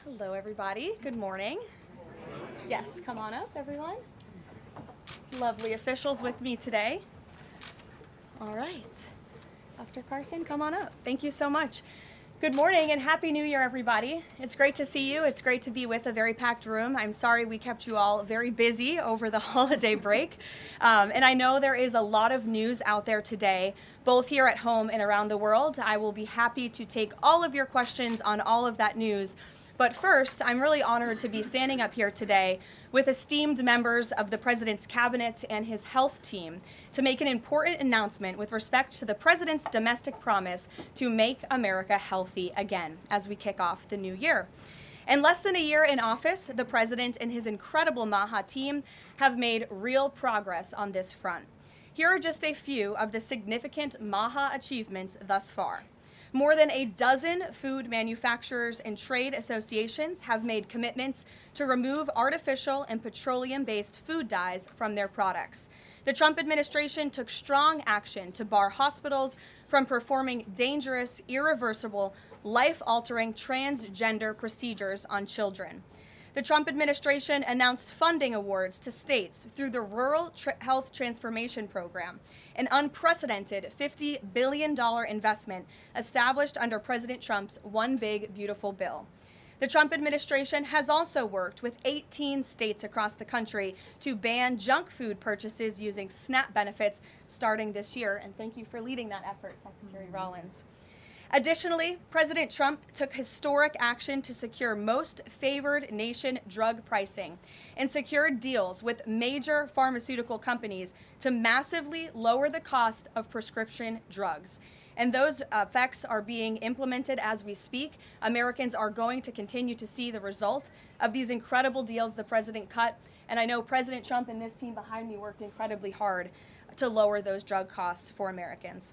Hello, everybody. Good morning. Yes, come on up, everyone. Lovely officials with me today. All right. Dr. Carson, come on up. Thank you so much. Good morning and Happy New Year, everybody. It's great to see you. It's great to be with a very packed room. I'm sorry we kept you all very busy over the holiday break. And I know there is a lot of news out there today, both here at home and around the world. I will be happy to take all of your questions on all of that news. But first, I'm really honored to be standing up here today with esteemed members of the President's Cabinet and his health team to make an important announcement with respect to the President's domestic promise to make America healthy again as we kick off the new year. In less than a year in office, the President and his incredible MAHA team have made real progress on this front. Here are just a few of the significant MAHA achievements thus far. More than a dozen food manufacturers and trade associations have made commitments to remove artificial and petroleum-based food dyes from their products. The Trump administration took strong action to bar hospitals from performing dangerous, irreversible, life-altering transgender procedures on children. The Trump administration announced funding awards to states through the Rural Health Transformation Program, an unprecedented $50 billion investment established under President Trump's One Big Beautiful Bill. The Trump administration has also worked with 18 states across the country to ban junk food purchases using SNAP benefits starting this year. And thank you for leading that effort, Secretary Rollins. Additionally, President Trump took historic action to secure most favored nation drug pricing and secured deals with major pharmaceutical companies to massively lower the cost of prescription drugs. And those effects are being implemented as we speak. Americans are going to continue to see the result of these incredible deals the president cut. And I know President Trump and this team behind me worked incredibly hard to lower those drug costs for Americans.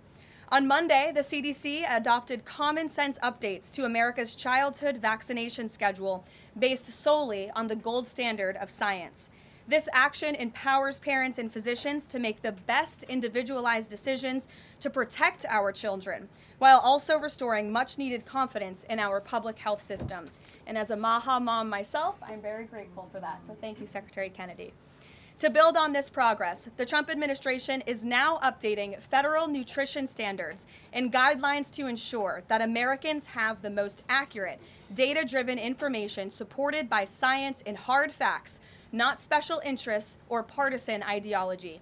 On Monday, the CDC adopted common sense updates to America's childhood vaccination schedule based solely on the gold standard of science. This action empowers parents and physicians to make the best individualized decisions to protect our children, while also restoring much needed confidence in our public health system. And as a MAHA mom myself, I'm very grateful for that. So thank you, Secretary Kennedy. To build on this progress, the Trump administration is now updating federal nutrition standards and guidelines to ensure that Americans have the most accurate, data-driven information supported by science and hard facts, not special interests or partisan ideology.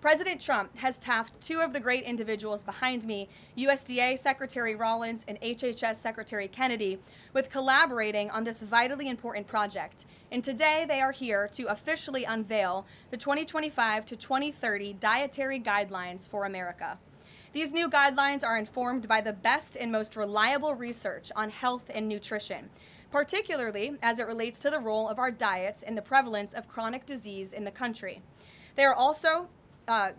President Trump has tasked two of the great individuals behind me, USDA Secretary Rollins and HHS Secretary Kennedy, with collaborating on this vitally important project. And today they are here to officially unveil the 2025 to 2030 Dietary Guidelines for America. These new guidelines are informed by the best and most reliable research on health and nutrition, particularly as it relates to the role of our diets and the prevalence of chronic disease in the country. They are also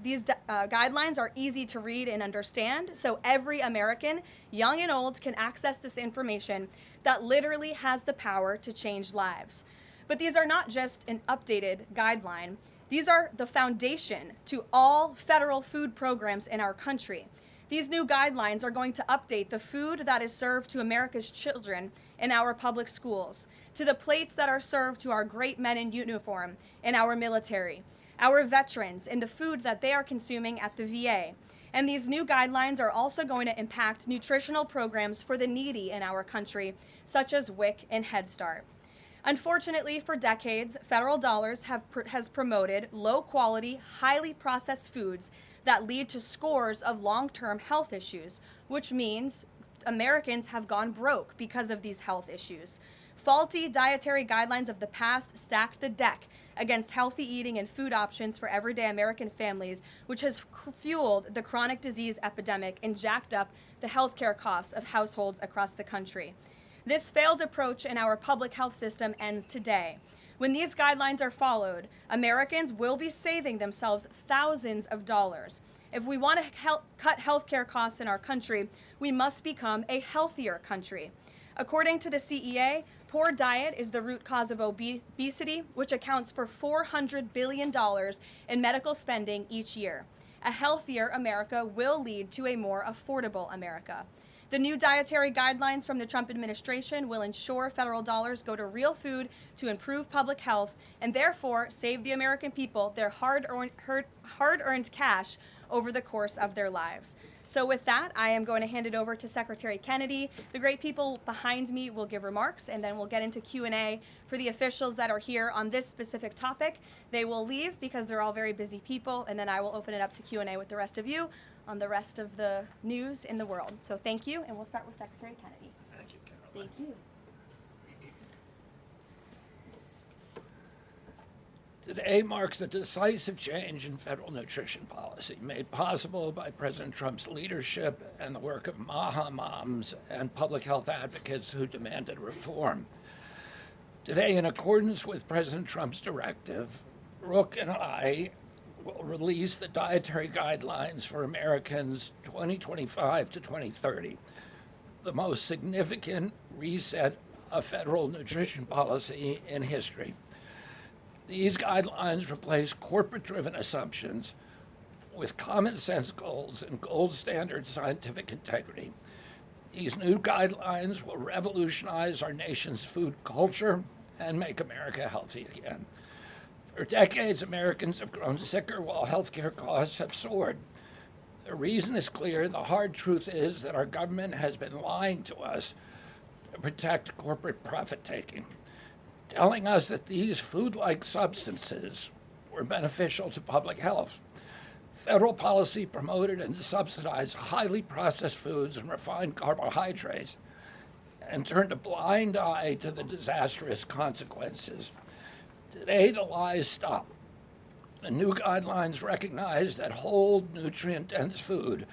These guidelines are easy to read and understand, so every American, young and old, can access this information that literally has the power to change lives. But these are not just an updated guideline. These are the foundation to all federal food programs in our country. These new guidelines are going to update the food that is served to America's children in our public schools, to the plates that are served to our great men in uniform in our military, our veterans, and the food that they are consuming at the VA. And these new guidelines are also going to impact nutritional programs for the needy in our country, such as WIC and Head Start. Unfortunately, for decades, federal dollars has promoted low-quality, highly processed foods that lead to scores of long-term health issues, which means Americans have gone broke because of these health issues. Faulty dietary guidelines of the past stacked the deck against healthy eating and food options for everyday American families, which has fueled the chronic disease epidemic and jacked up the healthcare costs of households across the country. This failed approach in our public health system ends today. When these guidelines are followed, Americans will be saving themselves thousands of dollars. If we want to cut healthcare costs in our country, we must become a healthier country. According to the CEA, poor diet is the root cause of obesity, which accounts for $400 billion in medical spending each year. A healthier America will lead to a more affordable America. The new dietary guidelines from the Trump administration will ensure federal dollars go to real food to improve public health and therefore save the American people their hard-earned cash over the course of their lives. So with that, I am going to hand it over to Secretary Kennedy. The great people behind me will give remarks, and then we'll get into Q&A for the officials that are here on this specific topic. They will leave because they're all very busy people, and then I will open it up to Q&A with the rest of you on the rest of the news in the world. So thank you, and we'll start with Secretary Kennedy. Thank you, Caroline. Thank you. Today marks a decisive change in federal nutrition policy, made possible by President Trump's leadership and the work of MAHA moms and public health advocates who demanded reform. Today, in accordance with President Trump's directive, Brooke and I will release the dietary guidelines for Americans 2025 to 2030, the most significant reset of federal nutrition policy in history. These guidelines replace corporate-driven assumptions with common sense goals and gold standard scientific integrity. These new guidelines will revolutionize our nation's food culture and make America healthy again. For decades, Americans have grown sicker while healthcare costs have soared. The reason is clear. The hard truth is that our government has been lying to us to protect corporate profit-taking, telling us that these food-like substances were beneficial to public health. Federal policy promoted and subsidized highly processed foods and refined carbohydrates and turned a blind eye to the disastrous consequences. Today, the lies stop. The new guidelines recognize that whole, nutrient-dense food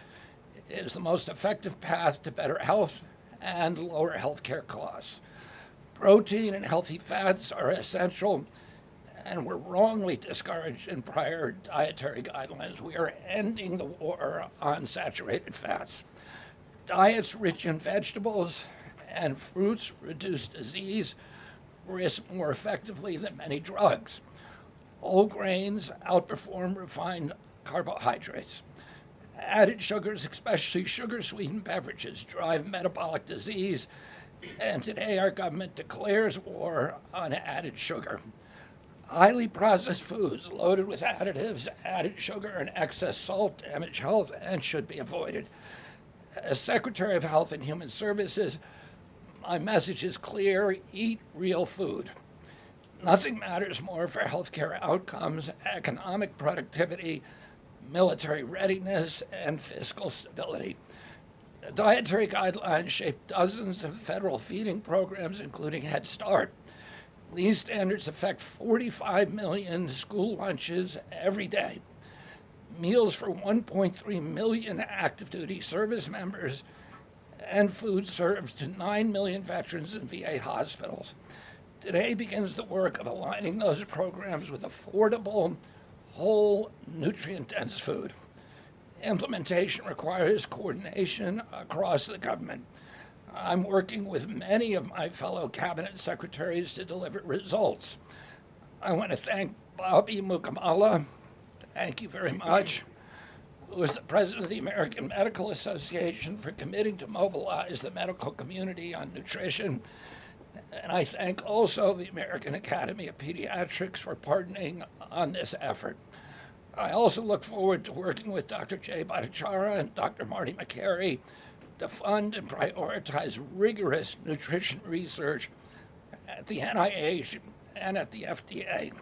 is the most effective path to better health and lower healthcare costs. Protein and healthy fats are essential and were wrongly discouraged in prior dietary guidelines. We are ending the war on saturated fats. Diets rich in vegetables and fruits reduce disease risk more effectively than many drugs. Whole grains outperform refined carbohydrates. Added sugars, especially sugar-sweetened beverages, drive metabolic disease, and today our government declares war on added sugar. Highly processed foods loaded with additives, added sugar, and excess salt damage health and should be avoided. As Secretary of Health and Human Services, my message is clear: eat real food. Nothing matters more for healthcare outcomes, economic productivity, military readiness, and fiscal stability. The dietary guidelines shape dozens of federal feeding programs, including Head Start. These standards affect 45 million school lunches every day, meals for 1.3 million active duty service members, and food served to 9 million veterans in VA hospitals. Today begins the work of aligning those programs with affordable, whole, nutrient-dense food. Implementation requires coordination across the government. I'm working with many of my fellow cabinet secretaries to deliver results. I want to thank Bobby Mukamala, thank you very much, who is the president of the American Medical Association, for committing to mobilize the medical community on nutrition. And I thank also the American Academy of Pediatrics for partnering on this effort. I also look forward to working with Dr. Jay Bhattacharya and Dr. Marty McCary to fund and prioritize rigorous nutrition research at the NIH and at the FDA.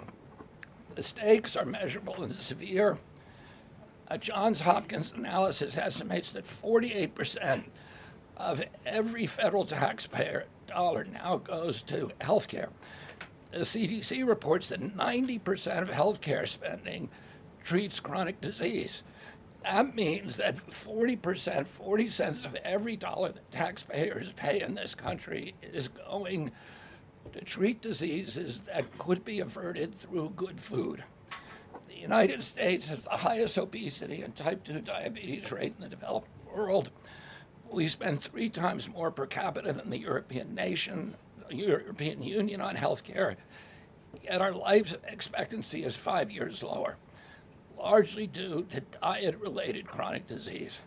The stakes are measurable and severe. A Johns Hopkins analysis estimates that 48% of every federal taxpayer dollar now goes to healthcare. The CDC reports that 90% of healthcare spending treats chronic disease. That means that 40%, 40 cents of every dollar that taxpayers pay in this country is going to treat diseases that could be averted through good food. The United States has the highest obesity and type 2 diabetes rate in the developed world. We spend 3 times more per capita than the European Union on healthcare, yet our life expectancy is 5 years lower, largely due to diet-related chronic disease.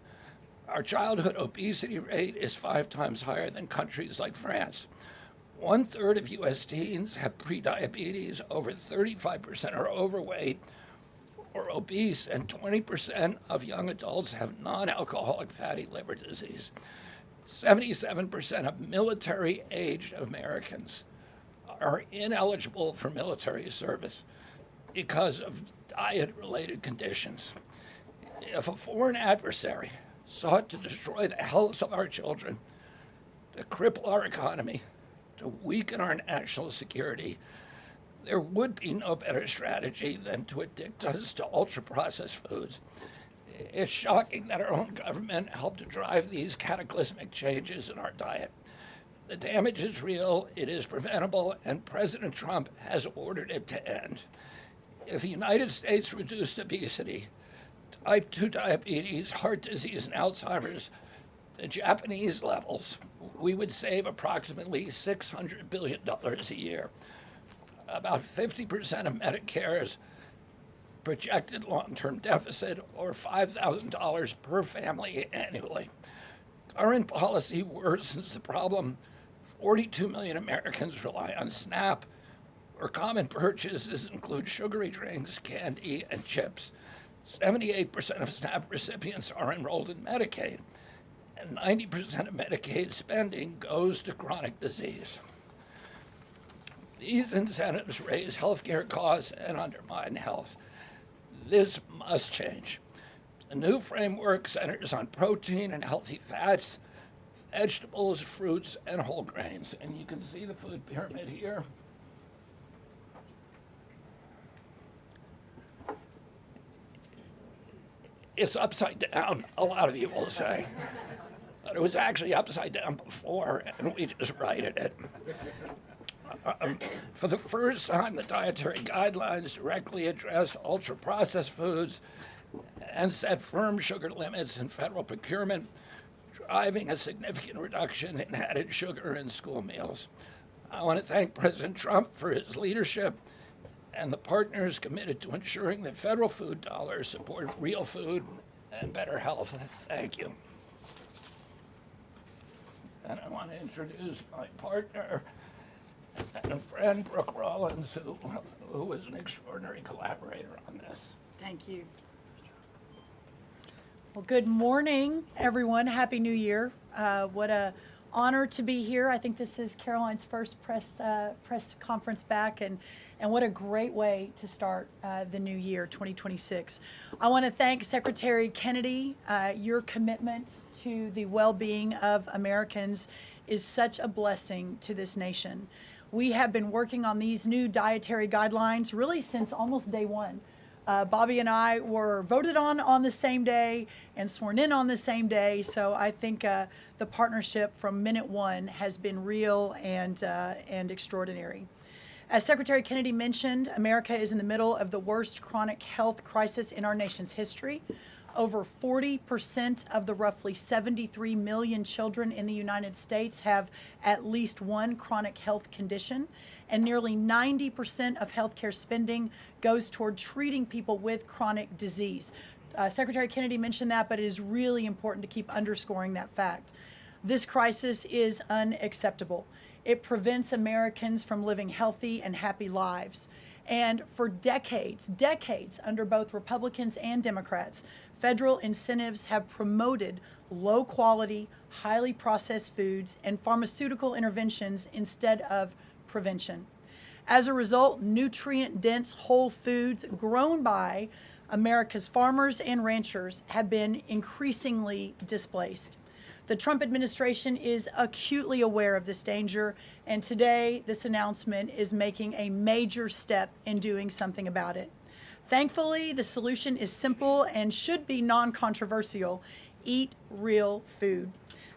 Our childhood obesity rate is 5 times higher than countries like France. 1/3 of U.S. teens have prediabetes, over 35% are overweight or obese, and 20% of young adults have non-alcoholic fatty liver disease. 77% of military-aged Americans are ineligible for military service because of diet-related conditions. If a foreign adversary sought to destroy the health of our children, to cripple our economy, to weaken our national security, there would be no better strategy than to addict us to ultra-processed foods. It's shocking that our own government helped to drive these cataclysmic changes in our diet. The damage is real, it is preventable, and President Trump has ordered it to end. If the United States reduced obesity, type 2 diabetes, heart disease, and Alzheimer's to Japanese levels, we would save approximately $600 billion a year. About 50% of Medicare's projected long-term deficit, or $5,000 per family annually. Current policy worsens the problem. 42 million Americans rely on SNAP, where common purchases include sugary drinks, candy, and chips. 78% of SNAP recipients are enrolled in Medicaid, and 90% of Medicaid spending goes to chronic disease. These incentives raise healthcare costs and undermine health. This must change. The new framework centers on protein and healthy fats, vegetables, fruits, and whole grains. And you can see the food pyramid here. It's upside down, a lot of you will say. But it was actually upside down before, and we just righted it. For the first time, the dietary guidelines directly address ultra-processed foods and set firm sugar limits in federal procurement, driving a significant reduction in added sugar in school meals. I want to thank President Trump for his leadership and the partners committed to ensuring that federal food dollars support real food and better health. Thank you. And I want to introduce my partner and friend, Brooke Rollins, who was an extraordinary collaborator on this. Thank you. Well, good morning, everyone. Happy New Year. What a honor to be here. I think this is Caroline's first press conference back, and what a great way to start the new year, 2026. I want to thank Secretary Kennedy. Your commitment to the well-being of Americans is such a blessing to this nation. We have been working on these new dietary guidelines really since almost day one. Bobby and I were voted on the same day and sworn in on the same day. So I think the partnership from minute one has been real and extraordinary. As Secretary Kennedy mentioned, America is in the middle of the worst chronic health crisis in our nation's history. Over 40% of the roughly 73 million children in the United States have at least one chronic health condition, and nearly 90% of healthcare spending goes toward treating people with chronic disease. Secretary Kennedy mentioned that, but it is really important to keep underscoring that fact. This crisis is unacceptable. It prevents Americans from living healthy and happy lives. And for decades under both Republicans and Democrats, federal incentives have promoted low quality, highly processed foods and pharmaceutical interventions instead of prevention. As a result, nutrient-dense whole foods grown by America's farmers and ranchers have been increasingly displaced. The Trump administration is acutely aware of this danger, and today this announcement is making a major step in doing something about it. Thankfully, the solution is simple and should be non-controversial. Eat real food.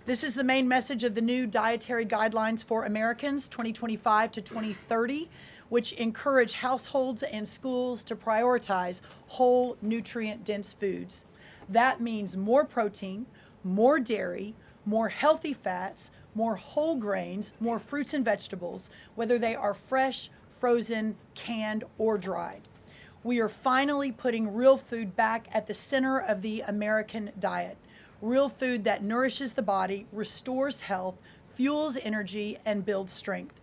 This is the main message of the new Dietary Guidelines for Americans 2025 to 2030, which encourage households and schools to prioritize whole, nutrient-dense foods. That means more protein, more dairy, more healthy fats, more whole grains, more fruits and vegetables, whether they are fresh, frozen, canned, or dried. We are finally putting real food back at the center of the American diet. real food that nourishes the body, restores health, fuels energy, and builds strength.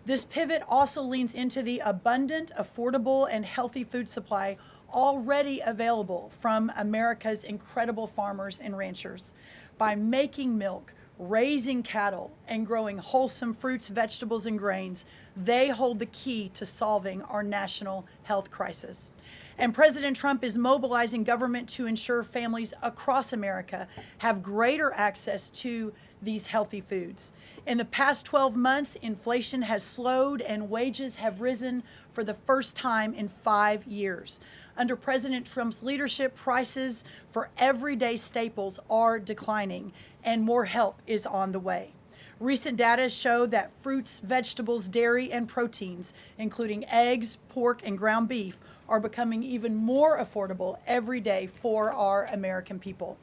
This pivot also leans into the abundant, affordable, and healthy food supply already available from America's incredible farmers and ranchers. By making milk, raising cattle, and growing wholesome fruits, vegetables, and grains, they hold the key to solving our national health crisis. And President Trump is mobilizing government to ensure families across America have greater access to these healthy foods. In the past 12 months, inflation has slowed and wages have risen for the first time in 5 years. Under President Trump's leadership, prices for everyday staples are declining and more help is on the way. Recent data show that fruits, vegetables, dairy, and proteins, including eggs, pork, and ground beef, are becoming even more affordable every day for our American people.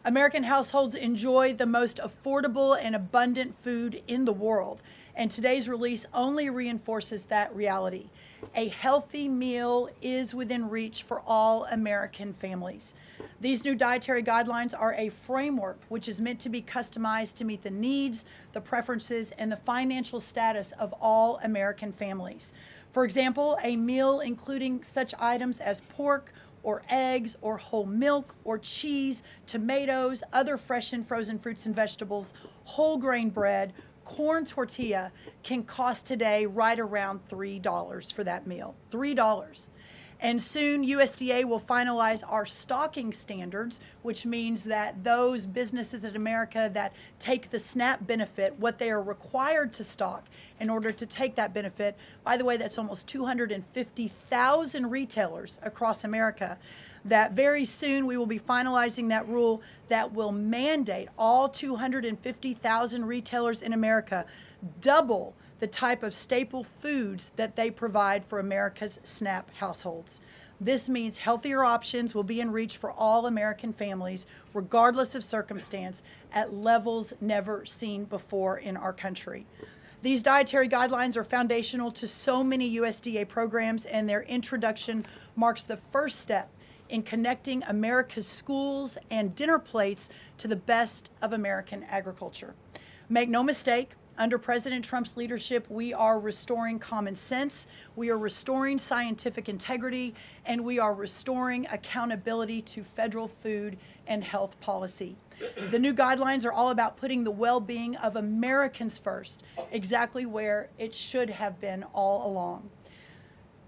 American households enjoy the most affordable and abundant food in the world, and today's release only reinforces that reality. A healthy meal is within reach for all American families. These new dietary guidelines are a framework which is meant to be customized to meet the needs, the preferences, and the financial status of all American families. For example, a meal including such items as pork or eggs or whole milk or cheese, tomatoes, other fresh and frozen fruits and vegetables, whole grain bread, corn tortilla can cost today right around $3 for that meal. $3. And soon USDA will finalize our stocking standards, which means that those businesses in America that take the SNAP benefit, what they are required to stock in order to take that benefit. By the way, that's almost 250,000 retailers across America. That very soon we will be finalizing that rule that will mandate all 250,000 retailers in America double the type of staple foods that they provide for America's SNAP households. This means healthier options will be in reach for all American families, regardless of circumstance, at levels never seen before in our country. These dietary guidelines are foundational to so many USDA programs, and their introduction marks the first step in connecting America's schools and dinner plates to the best of American agriculture. Make no mistake, under President Trump's leadership, we are restoring common sense, we are restoring scientific integrity, and we are restoring accountability to federal food and health policy. The new guidelines are all about putting the well-being of Americans first, exactly where it should have been all along.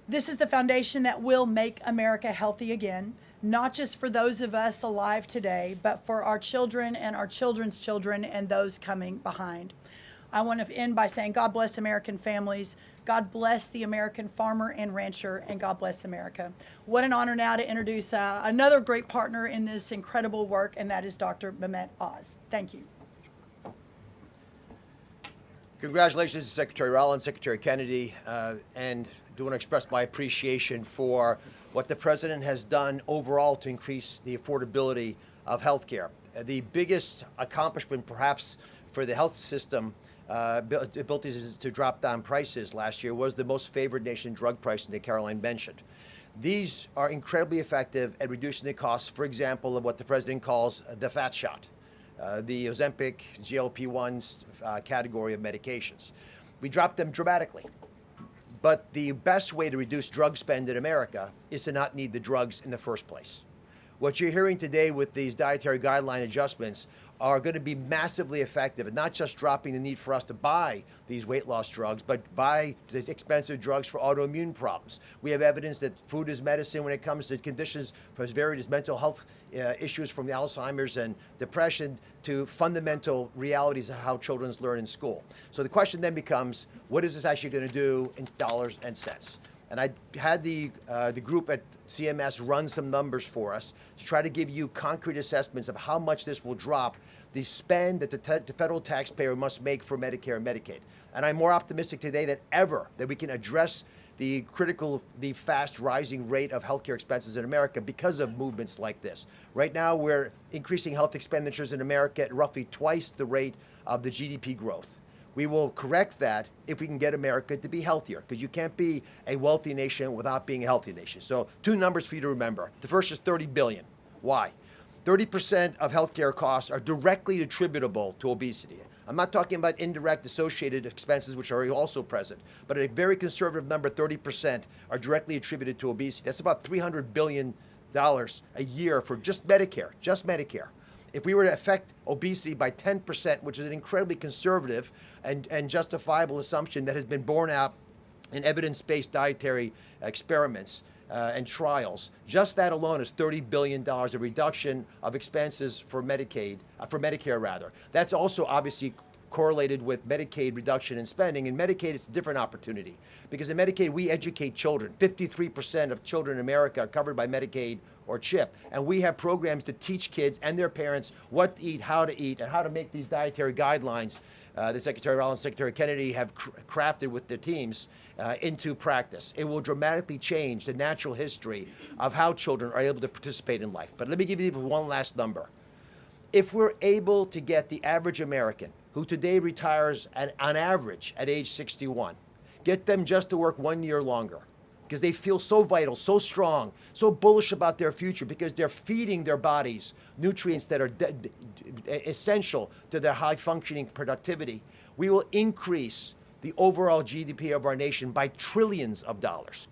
This is the foundation that will make America healthy again, not just for those of us alive today, but for our children and our children's children and those coming behind. I want to end by saying God bless American families, God bless the American farmer and rancher, and God bless America. What an honor now to introduce another great partner in this incredible work, and that is Dr. Mehmet Oz. Thank you. Congratulations to Secretary Rollins, Secretary Kennedy, and do want to express my appreciation for what the President has done overall to increase the affordability of health care. The biggest accomplishment perhaps for the health system ability to drop down prices last year was the most favored nation drug pricing that Caroline mentioned. These are incredibly effective at reducing the costs, for example, of what the President calls the fat shot, the Ozempic, GLP-1 category of medications. We dropped them dramatically. But the best way to reduce drug spend in America is to not need the drugs in the first place. What you're hearing today with these dietary guideline adjustments are going to be massively effective, and not just dropping the need for us to buy these weight loss drugs, but buy these expensive drugs for autoimmune problems. We have evidence that food is medicine when it comes to conditions as varied as mental health issues from Alzheimer's and depression to fundamental realities of how children learn in school. So the question then becomes, what is this actually going to do in dollars and cents? And I had the group at CMS run some numbers for us to try to give you concrete assessments of how much this will drop the spend that the federal taxpayer must make for Medicare and Medicaid. And I'm more optimistic today than ever that we can address the fast rising rate of healthcare expenses in America because of movements like this. Right now, we're increasing health expenditures in America at roughly twice the rate of the GDP growth. We will correct that if we can get America to be healthier, because you can't be a wealthy nation without being a healthy nation. So 2 numbers for you to remember. The first is $30 billion. Why? 30% of healthcare costs are directly attributable to obesity. I'm not talking about indirect associated expenses, which are also present, but a very conservative number, 30%, are directly attributed to obesity. That's about $300 billion a year for just Medicare, If we were to affect obesity by 10%, which is an incredibly conservative and justifiable assumption that has been borne out in evidence-based dietary experiments and trials, just that alone is $30 billion, a reduction of expenses for Medicare rather. That's also obviously correlated with Medicaid reduction in spending. In Medicaid, it's a different opportunity because in Medicaid, we educate children. 53% of children in America are covered by Medicaid or CHIP, and we have programs to teach kids and their parents what to eat, and how to make these dietary guidelines that Secretary Rollins and Secretary Kennedy have crafted with their teams into practice. It will dramatically change the natural history of how children are able to participate in life. But let me give you one last number. If we're able to get the average American, who today retires on average at age 61, get them just to work 1 year longer, because they feel so vital, so strong, so bullish about their future, because they're feeding their bodies nutrients that are essential to their high-functioning productivity, we will increase the overall GDP of our nation by trillions of dollars.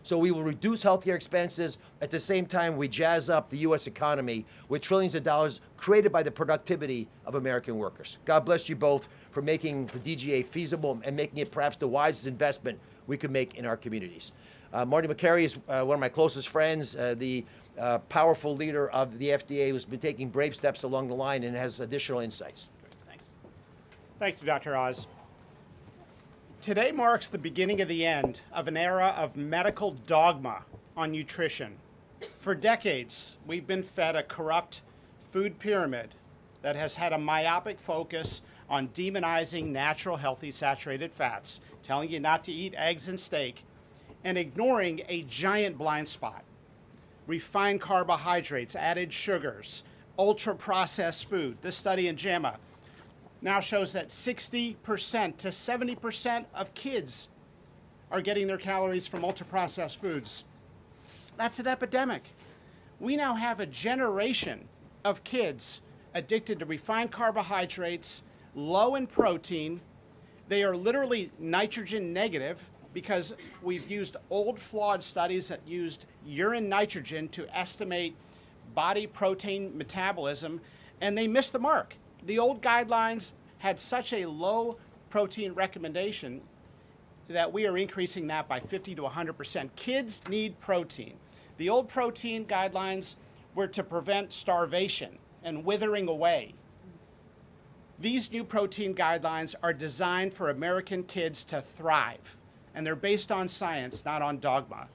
So we will reduce healthcare expenses. At the same time, we jazz up the U.S. economy with trillions of dollars created by the productivity of American workers. God bless you both for making the DGA feasible and making it perhaps the wisest investment we could make in our communities. Marty McCary is one of my closest friends, the powerful leader of the FDA, who's been taking brave steps along the line and has additional insights. Thanks. Thank you, Dr. Oz. Today marks the beginning of the end of an era of medical dogma on nutrition. For decades, we've been fed a corrupt food pyramid that has had a myopic focus on demonizing natural, healthy, saturated fats, telling you not to eat eggs and steak, and ignoring a giant blind spot: refined carbohydrates, added sugars, ultra-processed food. This study in JAMA now shows that 60% to 70% of kids are getting their calories from ultra-processed foods. That's an epidemic. We now have a generation of kids addicted to refined carbohydrates, low in protein. They are literally nitrogen negative because we've used old flawed studies that used urine nitrogen to estimate body protein metabolism, and they missed the mark. The old guidelines had such a low protein recommendation that we are increasing that by 50 to 100%. Kids need protein. The old protein guidelines were to prevent starvation and withering away. These new protein guidelines are designed for American kids to thrive, and they're based on science, not on dogma.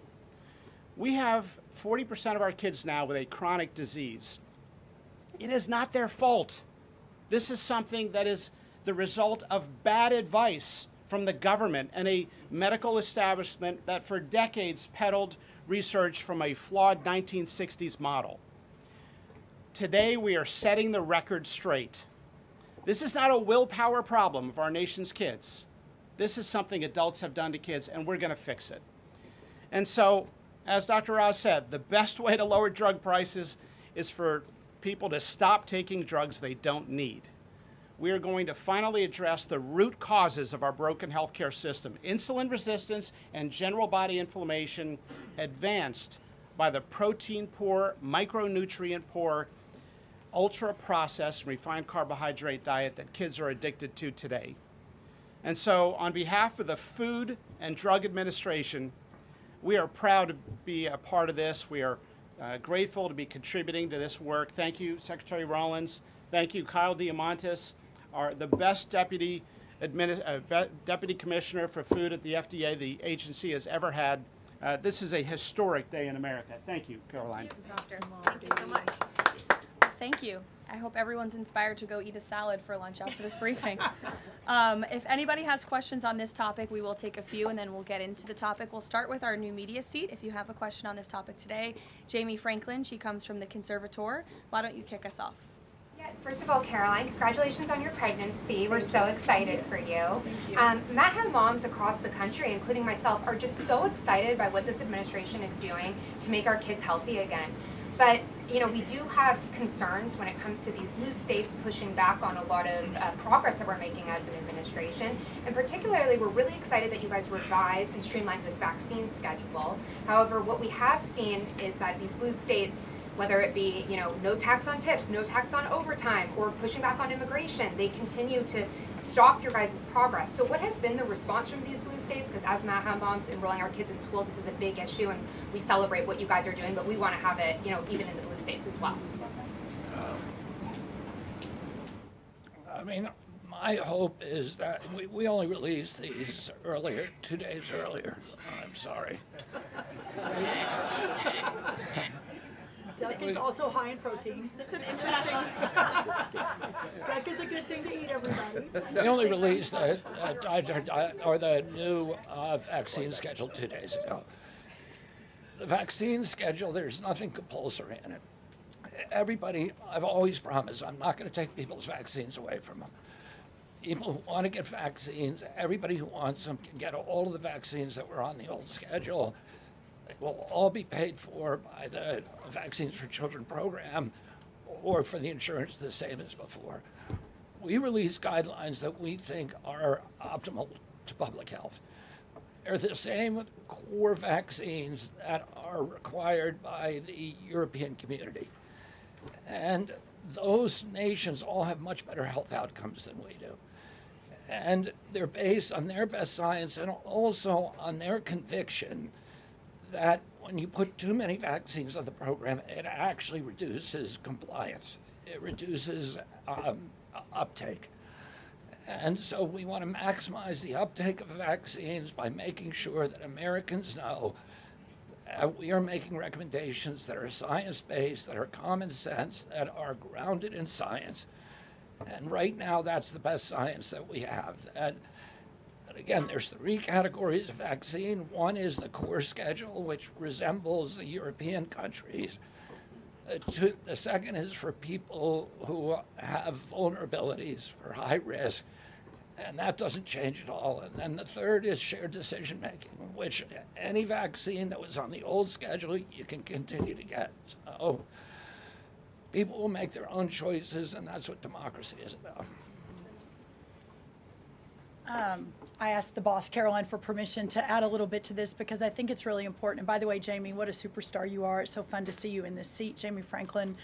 We have 40% of our kids now with a chronic disease. It is not their fault. This is something that is the result of bad advice from the government and a medical establishment that for decades peddled research from a flawed 1960s model. Today, we are setting the record straight. This is not a willpower problem of our nation's kids. This is something adults have done to kids, and we're going to fix it. And so, as Dr. Oz said, the best way to lower drug prices is for people to stop taking drugs they don't need. We are going to finally address the root causes of our broken healthcare system: insulin resistance and general body inflammation, advanced by the protein-poor, micronutrient-poor, ultra-processed, refined carbohydrate diet that kids are addicted to today. And so, on behalf of the Food and Drug Administration, we are proud to be a part of this. We are grateful to be contributing to this work. Thank you, Secretary Rollins. Thank you, Kyle Diamantis, the best deputy commissioner for food at the FDA the agency has ever had. This is a historic day in America. Thank you, Caroline. Thank you, Doctor. Thank you so much. Thank you. I hope everyone's inspired to go eat a salad for lunch after this briefing. If anybody has questions on this topic, we will take a few and then we'll get into the topic. We'll start with our new media seat. If you have a question on this topic today, Jamie Franklin, she comes from the Conservator. Why don't you kick us off? Yeah, first of all, Caroline, congratulations on your pregnancy. We're so excited for you. Thank you. MAHA moms across the country, including myself, are just so excited by what this administration is doing to make our kids healthy again. But we do have concerns when it comes to these blue states pushing back on a lot of progress that we're making as an administration. And particularly, we're really excited that you guys revised and streamlined this vaccine schedule. However, what we have seen is that these blue states, whether it be no tax on tips, no tax on overtime, or pushing back on immigration, they continue to stop your guys' progress. So what has been the response from these blue states? Because as MAHA moms enrolling our kids in school, this is a big issue, and we celebrate what you guys are doing, but we want to have it even in the blue states as well. I mean, my hope is that we only released these earlier, 2 days earlier. I'm sorry. Duck is also high in protein. It's an interesting. Duck is a good thing to eat, everybody. We only released the new vaccine schedule 2 days ago. The vaccine schedule, there's nothing compulsory in it. Everybody, I've always promised, I'm not going to take people's vaccines away from them. People who want to get vaccines, everybody who wants them can get all of the vaccines that were on the old schedule. They will all be paid for by the Vaccines for Children program or for the insurance the same as before. We release guidelines that we think are optimal to public health. They're the same with core vaccines that are required by the European community. And those nations all have much better health outcomes than we do. And they're based on their best science and also on their conviction that when you put too many vaccines on the program, it actually reduces compliance. It reduces uptake. And so we want to maximize the uptake of vaccines by making sure that Americans know we are making recommendations that are science-based, that are common sense, that are grounded in science. And right now, that's the best science that we have. And again, there's 3 categories of vaccine. One is the core schedule, which resembles the European countries. The second is for people who have vulnerabilities, for high risk, and that doesn't change at all. And then the third is shared decision making, which any vaccine that was on the old schedule, you can continue to get. So people will make their own choices, and that's what democracy is about. I asked the boss, Caroline, for permission to add a little bit to this because I think it's really important. And by the way, Jamie, what a superstar you are. It's so fun to see you in this seat, Jamie Franklin.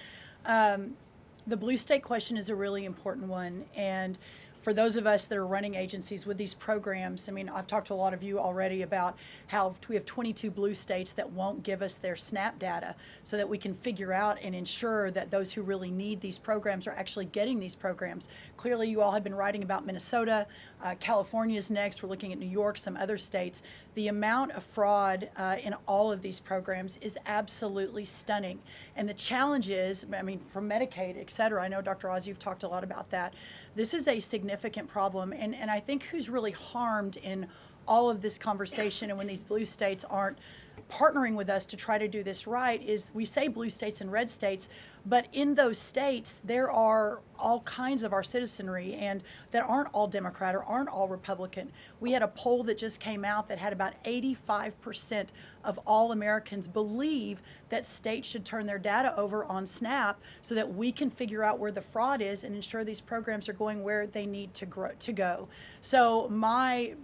The blue state question is a really important one. And for those of us that are running agencies with these programs, I mean, I've talked to a lot of you already about how we have 22 blue states that won't give us their SNAP data so that we can figure out and ensure that those who really need these programs are actually getting these programs. Clearly, you all have been writing about Minnesota. California's next. We're looking at New York, some other states. The amount of fraud in all of these programs is absolutely stunning. And the challenge is, I mean, from Medicaid, et cetera, I know, Dr. Oz, you've talked a lot about that. This is a significant problem. And I think who's really harmed in all of this conversation and when these blue states aren't partnering with us to try to do this right is we say blue states and red states, but in those states, there are all kinds of our citizenry and that aren't all Democrat or aren't all Republican. We had a poll that just came out that had about 85% of all Americans believe that states should turn their data over on SNAP so that we can figure out where the fraud is and ensure these programs are going where they need to go. So my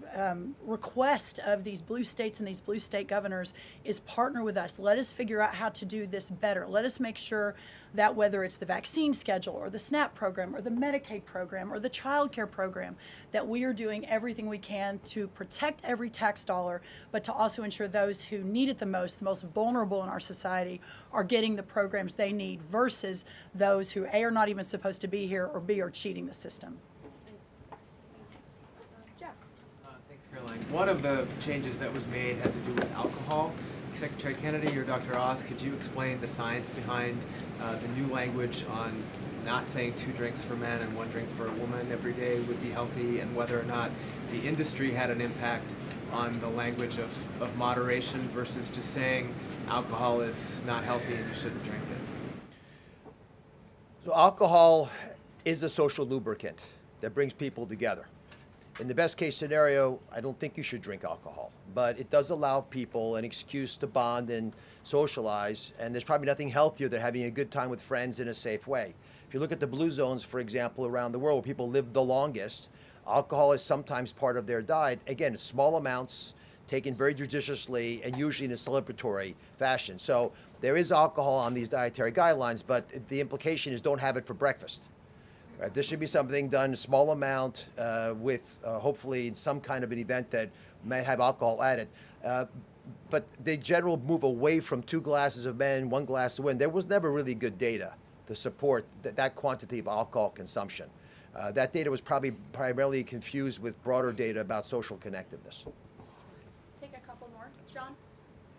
request of these blue states and these blue state governors is partner with us. Let us figure out how to do this better. Let us make sure that whether it's the vaccine schedule or the SNAP program or the Medicaid program or the child care program, that we are doing everything we can to protect every tax dollar, but to also ensure those who need it the most vulnerable in our society, are getting the programs they need versus those who A, are not even supposed to be here, or B, are cheating the system. Jeff. Thanks, Caroline. One of the changes that was made had to do with alcohol. Secretary Kennedy or Dr. Oz, could you explain the science behind the new language on not saying 2 drinks for men and 1 drink for a woman every day would be healthy, and whether or not the industry had an impact on the language of moderation versus just saying alcohol is not healthy and you shouldn't drink it? So alcohol is a social lubricant that brings people together. In the best case scenario, I don't think you should drink alcohol, but it does allow people an excuse to bond and socialize, and there's probably nothing healthier than having a good time with friends in a safe way. If you look at the blue zones, for example, around the world where people live the longest, alcohol is sometimes part of their diet. Again, small amounts, taken very judiciously and usually in a celebratory fashion. So there is alcohol on these dietary guidelines, but the implication is don't have it for breakfast. Right? This should be something done a small amount with hopefully some kind of an event that might have alcohol added. But the general move away from 2 glasses of men, 1 glass of women, there was never really good data to support that quantity of alcohol consumption. That data was probably primarily confused with broader data about social connectiveness. Take a couple more. John?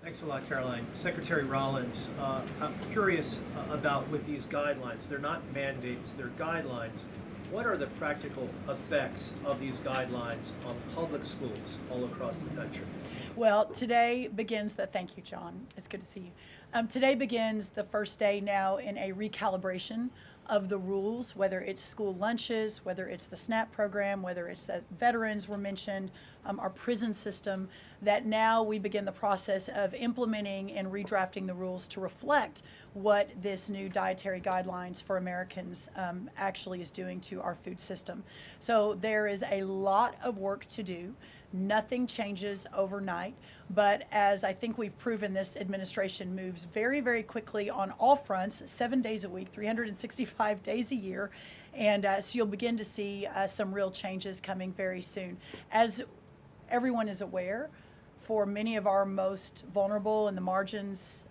Thanks a lot, Caroline. Secretary Rollins, I'm curious about with these guidelines. They're not mandates, they're guidelines. What are the practical effects of these guidelines on public schools all across the country? Well, today begins thank you, John. It's good to see you. Today begins the first day now in a recalibration of the rules, whether it's school lunches, whether it's the SNAP program, whether it's that veterans were mentioned, our prison system, that now we begin the process of implementing and redrafting the rules to reflect what this new dietary guidelines for Americans actually is doing to our food system. So there is a lot of work to do. Nothing changes overnight, but as I think we've proven, this administration moves very, very quickly on all fronts, 7 days a week, 365 days a year, and so you'll begin to see some real changes coming very soon. As everyone is aware, for many of our most vulnerable in the margins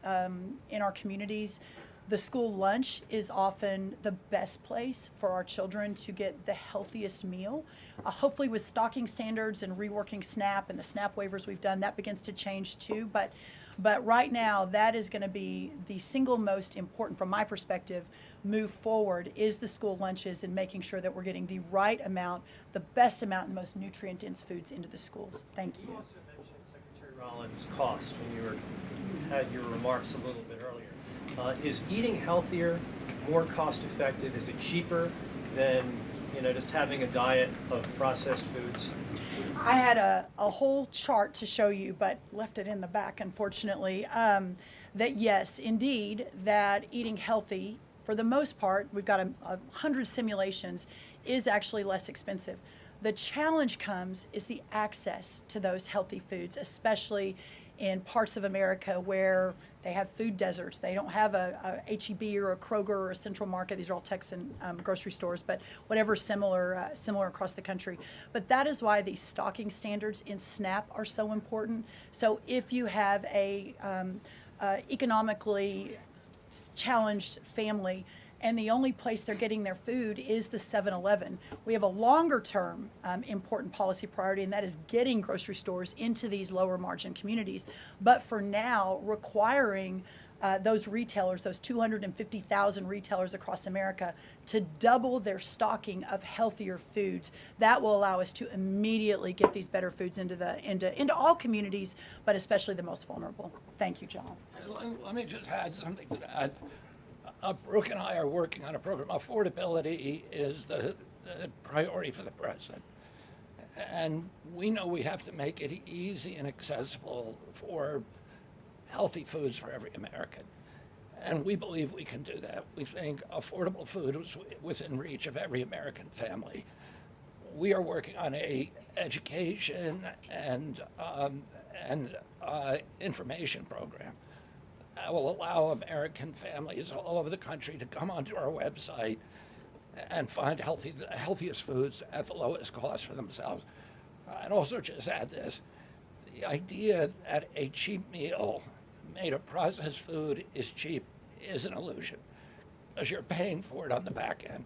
in our communities, the school lunch is often the best place for our children to get the healthiest meal. Hopefully with stocking standards and reworking SNAP and the SNAP waivers we've done, that begins to change too. But right now, that is going to be the single most important, from my perspective, move forward, is the school lunches and making sure that we're getting the right amount, the best amount, and most nutrient-dense foods into the schools. Thank you. You also mentioned, Secretary Rollins, cost when you had your remarks a little bit earlier. Is eating healthier more cost effective? Is it cheaper than just having a diet of processed foods? I had a whole chart to show you, but left it in the back, unfortunately, that yes, indeed, that eating healthy, for the most part, we've got 100 simulations, is actually less expensive. The challenge is the access to those healthy foods, especially in parts of America where they have food deserts. They don't have a H-E-B or a Kroger or a Central Market. These are all Texan grocery stores, but whatever similar across the country. But that is why these stocking standards in SNAP are so important. So if you have a economically challenged family, and the only place they're getting their food is the 7-Eleven. We have a longer term important policy priority, and that is getting grocery stores into these lower margin communities. But for now, requiring those retailers, those 250,000 retailers across America, to double their stocking of healthier foods, that will allow us to immediately get these better foods into all communities, but especially the most vulnerable. Thank you, John. Let me just add something to that. Brooke and I are working on a program. Affordability is the priority for the president. And we know we have to make it easy and accessible for healthy foods for every American. And we believe we can do that. We think affordable food is within reach of every American family. We are working on a education and information program that will allow American families all over the country to come onto our website and find the healthiest foods at the lowest cost for themselves. I'd also just add this. The idea that a cheap meal made of processed food is cheap is an illusion, because you're paying for it on the back end.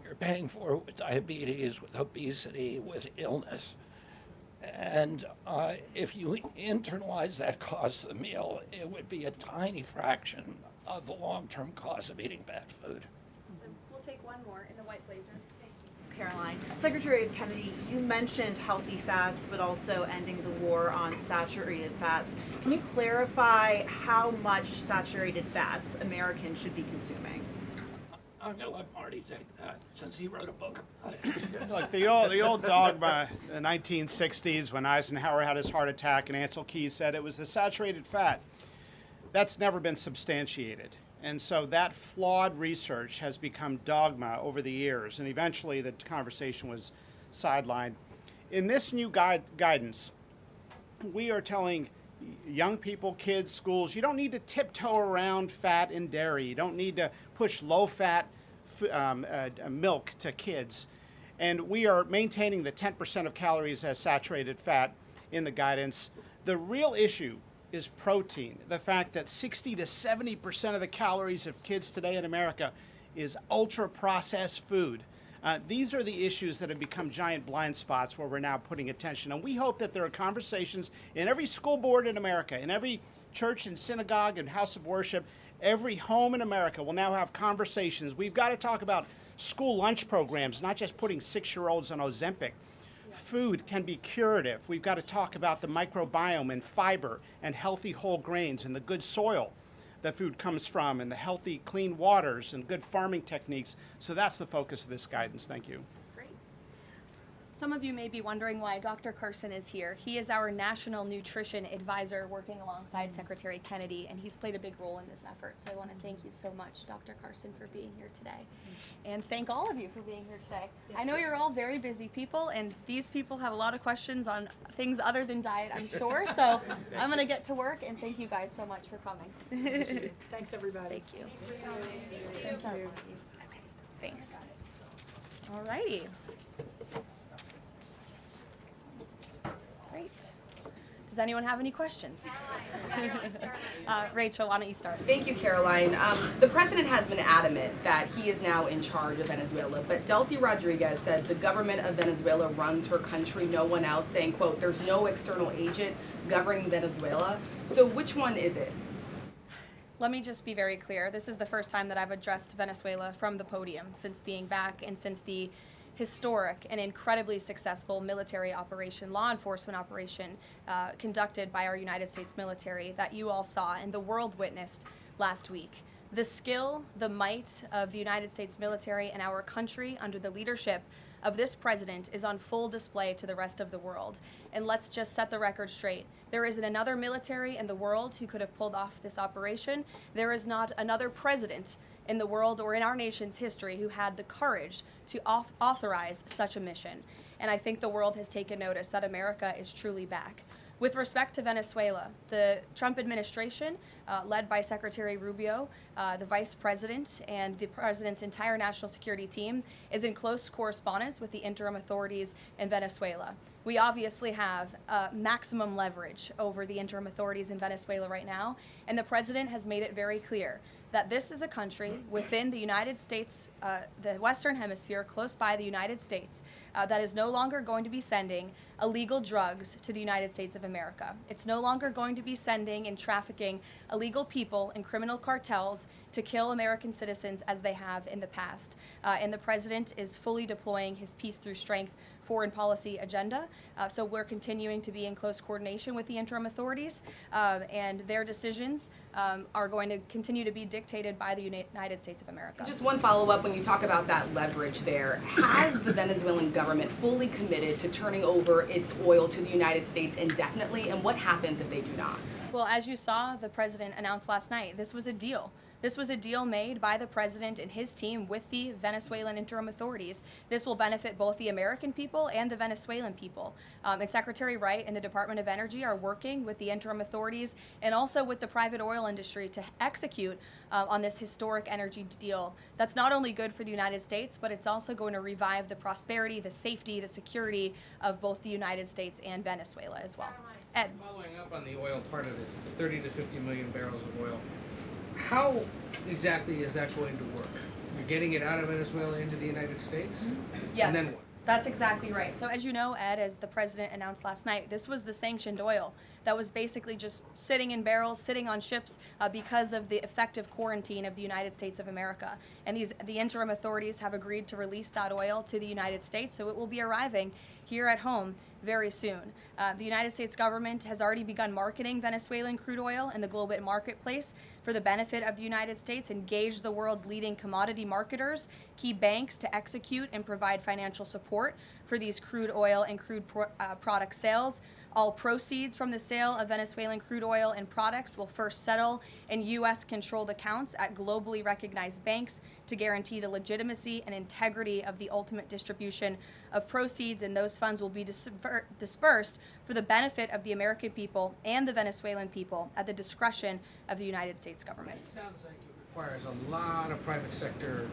You're paying for it with diabetes, with obesity, with illness. And if you internalize that cost of the meal, it would be a tiny fraction of the long-term cost of eating bad food. So we'll take one more in the white blazer. Thank you. Caroline. Secretary Kennedy, you mentioned healthy fats, but also ending the war on saturated fats. Can you clarify how much saturated fats Americans should be consuming? I'm going to let Marty take that since he wrote a book about it. Look, the old dogma in the 1960s when Eisenhower had his heart attack and Ansel Keys said it was the saturated fat, that's never been substantiated. And so that flawed research has become dogma over the years, and eventually the conversation was sidelined. In this new guidance, we are telling young people, kids, schools, you don't need to tiptoe around fat and dairy. You don't need to push low-fat milk to kids. And we are maintaining the 10% of calories as saturated fat in the guidance. The real issue is protein. The fact that 60 to 70% of the calories of kids today in America is ultra-processed food. These are the issues that have become giant blind spots where we're now putting attention. And we hope that there are conversations in every school board in America, in every church and synagogue and house of worship, every home in America will now have conversations. We've got to talk about school lunch programs, not just putting 6-year-olds on Ozempic. Food can be curative. We've got to talk about the microbiome and fiber and healthy whole grains and the good soil that food comes from and the healthy, clean waters and good farming techniques. So that's the focus of this guidance. Thank you. Great. Some of you may be wondering why Dr. Carson is here. He is our National Nutrition Advisor working alongside Secretary Kennedy, and he's played a big role in this effort. So I want to thank you so much, Dr. Carson, for being here today. And thank all of you for being here today. I know you're all very busy people, and these people have a lot of questions on things other than diet, I'm sure. So I'm going to get to work, and thank you guys so much for coming. Thanks, everybody. Thank you. Thank you. Okay, thanks. All righty. Great. Does anyone have any questions? Rachel, why don't you start? Thank you, Caroline. The president has been adamant that he is now in charge of Venezuela, but Delcy Rodriguez said the government of Venezuela runs her country, no one else, saying, quote, there's no external agent governing Venezuela. So which one is it? Let me just be very clear. This is the first time that I've addressed Venezuela from the podium since being back and since the historic and incredibly successful military operation, law enforcement operation conducted by our United States military that you all saw and the world witnessed last week. The skill, the might of the United States military and our country under the leadership of this president is on full display to the rest of the world. And let's just set the record straight. There isn't another military in the world who could have pulled off this operation. There is not another president in the world or in our nation's history who had the courage to authorize such a mission. And I think the world has taken notice that America is truly back. With respect to Venezuela, the Trump administration, led by Secretary Rubio, the vice president, and the president's entire national security team, is in close correspondence with the interim authorities in Venezuela. We obviously have maximum leverage over the interim authorities in Venezuela right now, and the president has made it very clear that this is a country within the United States, the Western Hemisphere, close by the United States, that is no longer going to be sending illegal drugs to the United States of America. It's no longer going to be sending and trafficking illegal people and criminal cartels to kill American citizens as they have in the past. And the president is fully deploying his peace through strength foreign policy agenda. So we're continuing to be in close coordination with the interim authorities, and their decisions are going to continue to be dictated by the United States of America. Just one follow-up when you talk about that leverage there. Has the Venezuelan government fully committed to turning over its oil to the United States indefinitely, and what happens if they do not? Well, as you saw, the president announced last night, this was a deal. This was a deal made by the president and his team with the Venezuelan interim authorities. This will benefit both the American people and the Venezuelan people. And Secretary Wright and the Department of Energy are working with the interim authorities and also with the private oil industry to execute on this historic energy deal. That's not only good for the United States, but it's also going to revive the prosperity, the safety, the security of both the United States and Venezuela as well. Ed. Following up on the oil part of this, 30 to 50 million barrels of oil, how exactly is that going to work? You're getting it out of Venezuela into the United States? Yes. And then what? That's exactly right. So as you know, Ed, as the president announced last night, this was the sanctioned oil that was basically just sitting in barrels, sitting on ships because of the effective quarantine of the United States of America. And the interim authorities have agreed to release that oil to the United States, so it will be arriving here at home very soon. The United States government has already begun marketing Venezuelan crude oil in the global marketplace for the benefit of the United States, engaged the world's leading commodity marketers, key banks to execute and provide financial support for these crude oil and crude product sales. All proceeds from the sale of Venezuelan crude oil and products will first settle in U.S.-controlled accounts at globally recognized banks to guarantee the legitimacy and integrity of the ultimate distribution of proceeds, and those funds will be dispersed for the benefit of the American people and the Venezuelan people at the discretion of the United States government. It sounds like it requires a lot of private sector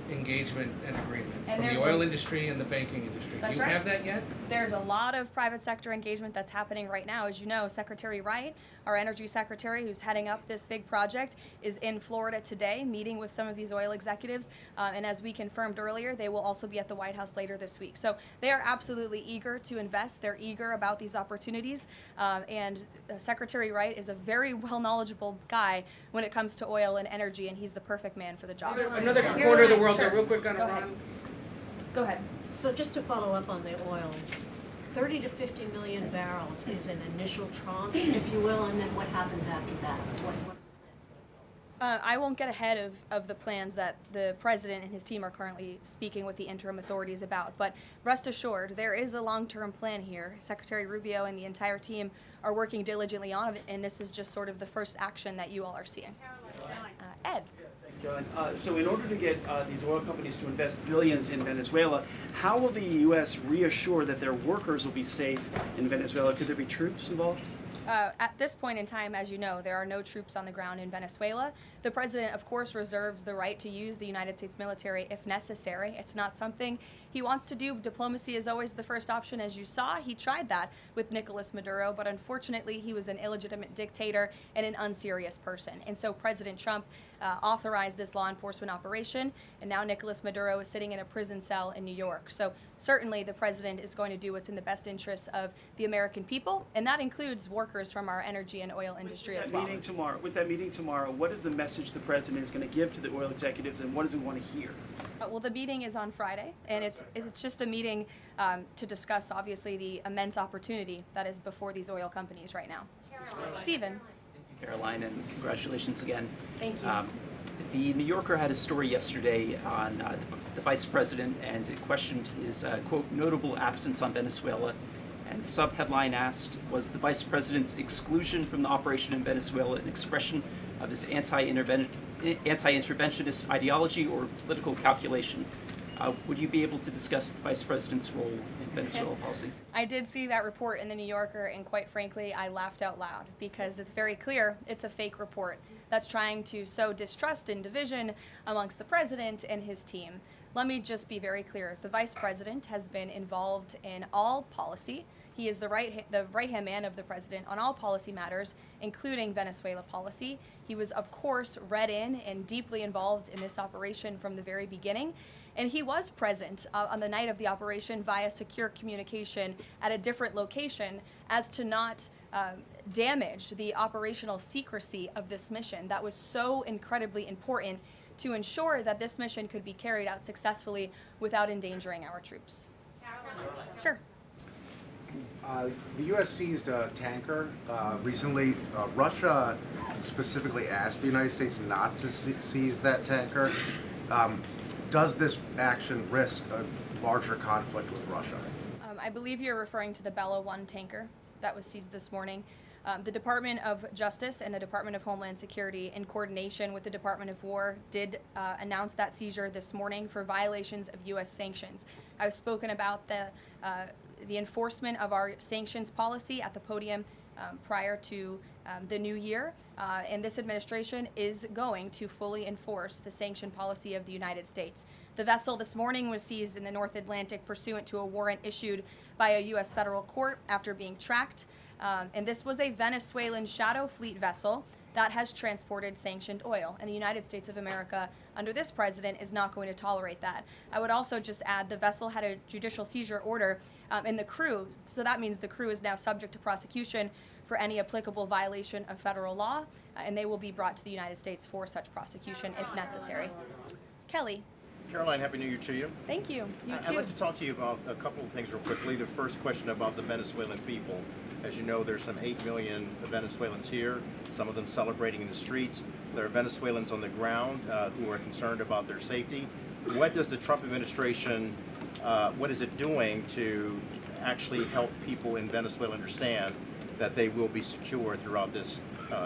engagement and agreement And from the oil industry and the banking industry. Do That's you right. have that yet? There's a lot of private sector engagement that's happening right now. As you know, Secretary Wright, our energy secretary who's heading up this big project, is in Florida today meeting with some of these oil executives. And as we confirmed earlier, they will also be at the White House later this week. So they are absolutely eager to invest. They're eager about these opportunities. And Secretary Wright is a very well knowledgeable guy when it comes to oil and energy, and he's the perfect man for the job. Another corner of the world, Sure. real quick on Go ahead. Iran. Go ahead. So just to follow up on the oil, 30 to 50 million barrels is an initial tranche, if you will, and then what happens after that? I won't get ahead of the plans that the president and his team are currently speaking with the interim authorities about, but rest assured, there is a long-term plan here. Secretary Rubio and the entire team are working diligently on it, and this is just sort of the first action that you all are seeing. Ed. Thanks, Caroline. So in order to get these oil companies to invest billions in Venezuela, how will the U.S. reassure that their workers will be safe in Venezuela? Could there be troops involved? At this point in time, as you know, there are no troops on the ground in Venezuela. The president, of course, reserves the right to use the United States military if necessary. It's not something he wants to do. Diplomacy is always the first option. As you saw, he tried that with Nicolas Maduro, but unfortunately, he was an illegitimate dictator and an unserious person. And so President Trump authorized this law enforcement operation, and now Nicolas Maduro is sitting in a prison cell in New York. So certainly the president is going to do what's in the best interests of the American people, and that includes workers from our energy and oil industry as well. With that meeting tomorrow, what is the message the president is going to give to the oil executives, and what does he want to hear? Well, the meeting is on Friday, and it's just a meeting to discuss, obviously, the immense opportunity that is before these oil companies right now. Stephen. Caroline, and congratulations again. Thank you. The New Yorker had a story yesterday on the vice president, and it questioned his, quote, notable absence on Venezuela. And the sub-headline asked, was the vice president's exclusion from the operation in Venezuela an expression of his anti-interventionist ideology or political calculation? Would you be able to discuss the vice president's role in Venezuela policy? I did see that report in the New Yorker, and quite frankly, I laughed out loud because it's very clear it's a fake report that's trying to sow distrust and division amongst the president and his team. Let me just be very clear. The vice president has been involved in all policy. He is the right-hand man of the president on all policy matters, including Venezuela policy. He was, of course, read in and deeply involved in this operation from the very beginning. And he was present on the night of the operation via secure communication at a different location as to not damage the operational secrecy of this mission. That was so incredibly important to ensure that this mission could be carried out successfully without endangering our troops. Sure. The U.S. seized a tanker recently. Russia specifically asked the United States not to seize that tanker. Does this action risk a larger conflict with Russia? I believe you're referring to the Bella 1 tanker that was seized this morning. The Department of Justice and the Department of Homeland Security, in coordination with the Department of War, did announce that seizure this morning for violations of U.S. sanctions. I've spoken about the enforcement of our sanctions policy at the podium prior to the new year, and this administration is going to fully enforce the sanction policy of the United States. The vessel this morning was seized in the North Atlantic pursuant to a warrant issued by a U.S. federal court after being tracked, and this was a Venezuelan shadow fleet vessel that has transported sanctioned oil, and the United States of America, under this president, is not going to tolerate that. I would also just add the vessel had a judicial seizure order in the crew, so that means the crew is now subject to prosecution for any applicable violation of federal law, and they will be brought to the United States for such prosecution if necessary. Kelly. Caroline, Happy New Year to you. Thank you. You I'd too. like to talk to you about a couple of things real quickly. The first question about the Venezuelan people. As you know, there's some 8 million Venezuelans here, some of them celebrating in the streets. There are Venezuelans on the ground who are concerned about their safety. What does the Trump administration, what is it doing to actually help people in Venezuela understand that they will be secure throughout this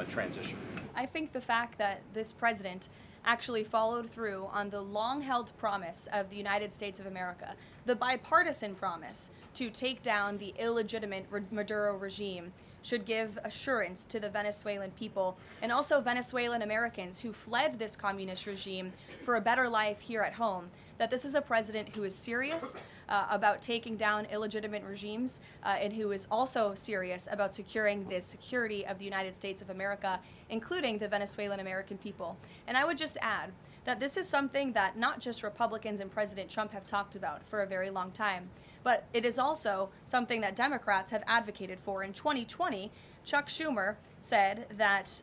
transition? I think the fact that this president actually followed through on the long-held promise of the United States of America, the bipartisan promise to take down the illegitimate Maduro regime, should give assurance to the Venezuelan people and also Venezuelan Americans who fled this communist regime for a better life here at home, that this is a president who is serious about taking down illegitimate regimes and who is also serious about securing the security of the United States of America, including the Venezuelan American people. And I would just add that this is something that not just Republicans and President Trump have talked about for a very long time, but it is also something that Democrats have advocated for. In 2020, Chuck Schumer said that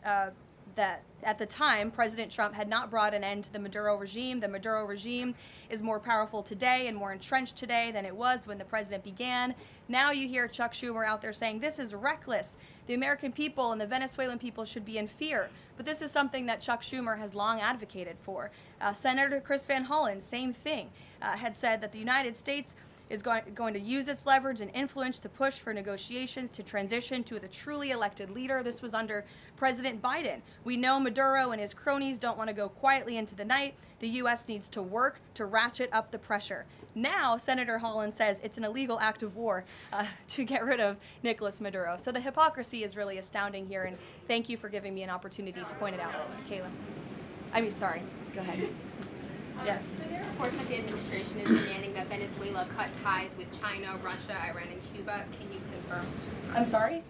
that at the time, President Trump had not brought an end to the Maduro regime. The Maduro regime is more powerful today and more entrenched today than it was when the president began. Now you hear Chuck Schumer out there saying this is reckless. The American people and the Venezuelan people should be in fear. But this is something that Chuck Schumer has long advocated for. Senator Chris Van Hollen, same thing, had said that the United States is going to use its leverage and influence to push for negotiations to transition to the truly elected leader. This was under President Biden. We know Maduro and his cronies don't want to go quietly into the night. The U.S. needs to work to ratchet up the pressure. Now, Senator Holland says it's an illegal act of war to get rid of Nicolas Maduro. So the hypocrisy is really astounding here, and thank you for giving me an opportunity to point it out, Kayla. Sorry, go ahead. Yes. So there are reports that the administration is demanding that Venezuela cut ties with China, Russia, Iran, and Cuba. Can you confirm? I'm sorry?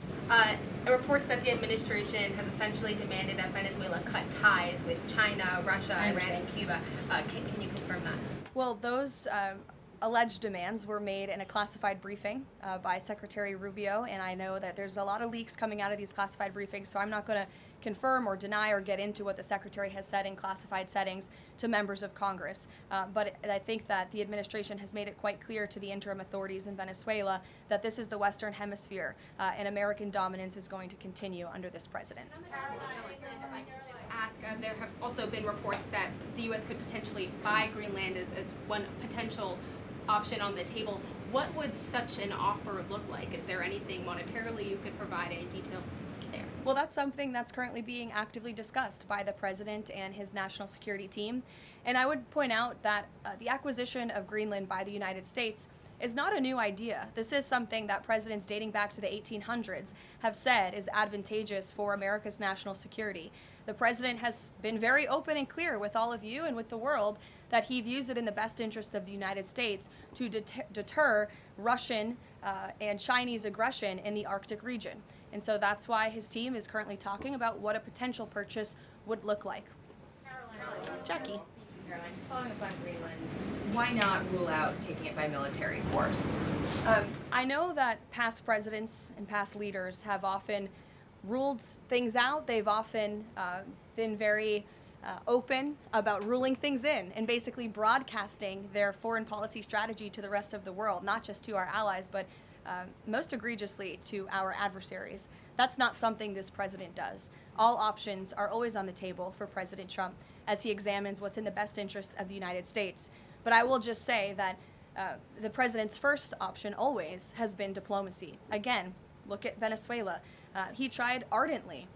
Reports that the administration has essentially demanded that Venezuela cut ties with China, Russia, Iran, and Cuba. Can you confirm that? Well, those alleged demands were made in a classified briefing by Secretary Rubio, and I know that there's a lot of leaks coming out of these classified briefings, so I'm not going to confirm or deny or get into what the Secretary has said in classified settings to members of Congress. But I think that the administration has made it quite clear to the interim authorities in Venezuela that this is the Western Hemisphere, and American dominance is going to continue under this president. There have also been reports that the U.S. could potentially buy Greenland as one potential option on the table. What would such an offer look like? Is there anything monetarily you could provide, any details there? Well, that's something that's currently being actively discussed by the president and his national security team. And I would point out that the acquisition of Greenland by the United States is not a new idea. This is something that presidents dating back to the 1800s have said is advantageous for America's national security. The president has been very open and clear with all of you and with the world that he views it in the best interest of the United States to deter Russian and Chinese aggression in the Arctic region. And so that's why his team is currently talking about what a potential purchase would look like. Jackie. Caroline, just following up on Greenland, why not rule out taking it by military force? I know that past presidents and past leaders have often ruled things out. They've often been very open about ruling things in and basically broadcasting their foreign policy strategy to the rest of the world, not just to our allies, but most egregiously to our adversaries. That's not something this president does. All options are always on the table for President Trump as he examines what's in the best interests of the United States. But I will just say that the president's first option always has been diplomacy. Again, look at Venezuela. He tried ardently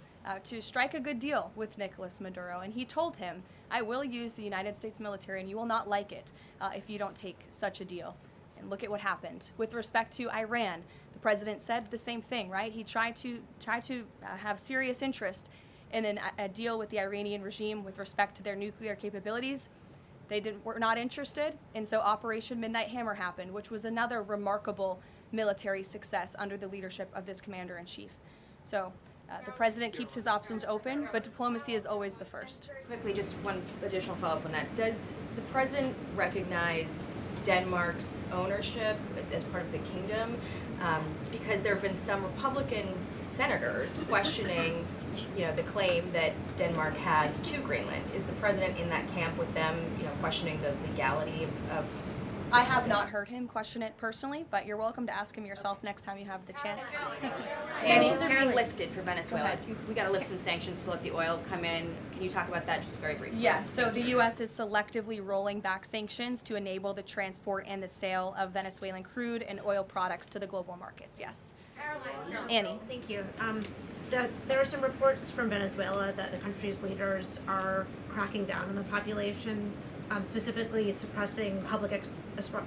to strike a good deal with Nicolas Maduro, and he told him, I will use the United States military and you will not like it if you don't take such a deal. And look at what happened. With respect to Iran, the president said the same thing, right? He tried to have serious interest in a deal with the Iranian regime with respect to their nuclear capabilities. They were not interested, and so Operation Midnight Hammer happened, which was another remarkable military success under the leadership of this commander-in-chief. So the president keeps his options open, but diplomacy is always the first. Quickly, just one additional follow-up on that. Does the president recognize Denmark's ownership as part of the kingdom, because there have been some Republican senators questioning, the claim that Denmark has to Greenland. Is the president in that camp with them, questioning the legality of I have not heard him question it personally, but you're welcome to ask him yourself next time you have the chance. Sanctions are being lifted for Venezuela. We got to lift some sanctions to let the oil come in. Can you talk about that just very briefly? Yes, so the U.S. is selectively rolling back sanctions to enable the transport and the sale of Venezuelan crude and oil products to the global markets, yes. Annie. Thank you. There are some reports from Venezuela that the country's leaders are cracking down on the population, specifically suppressing public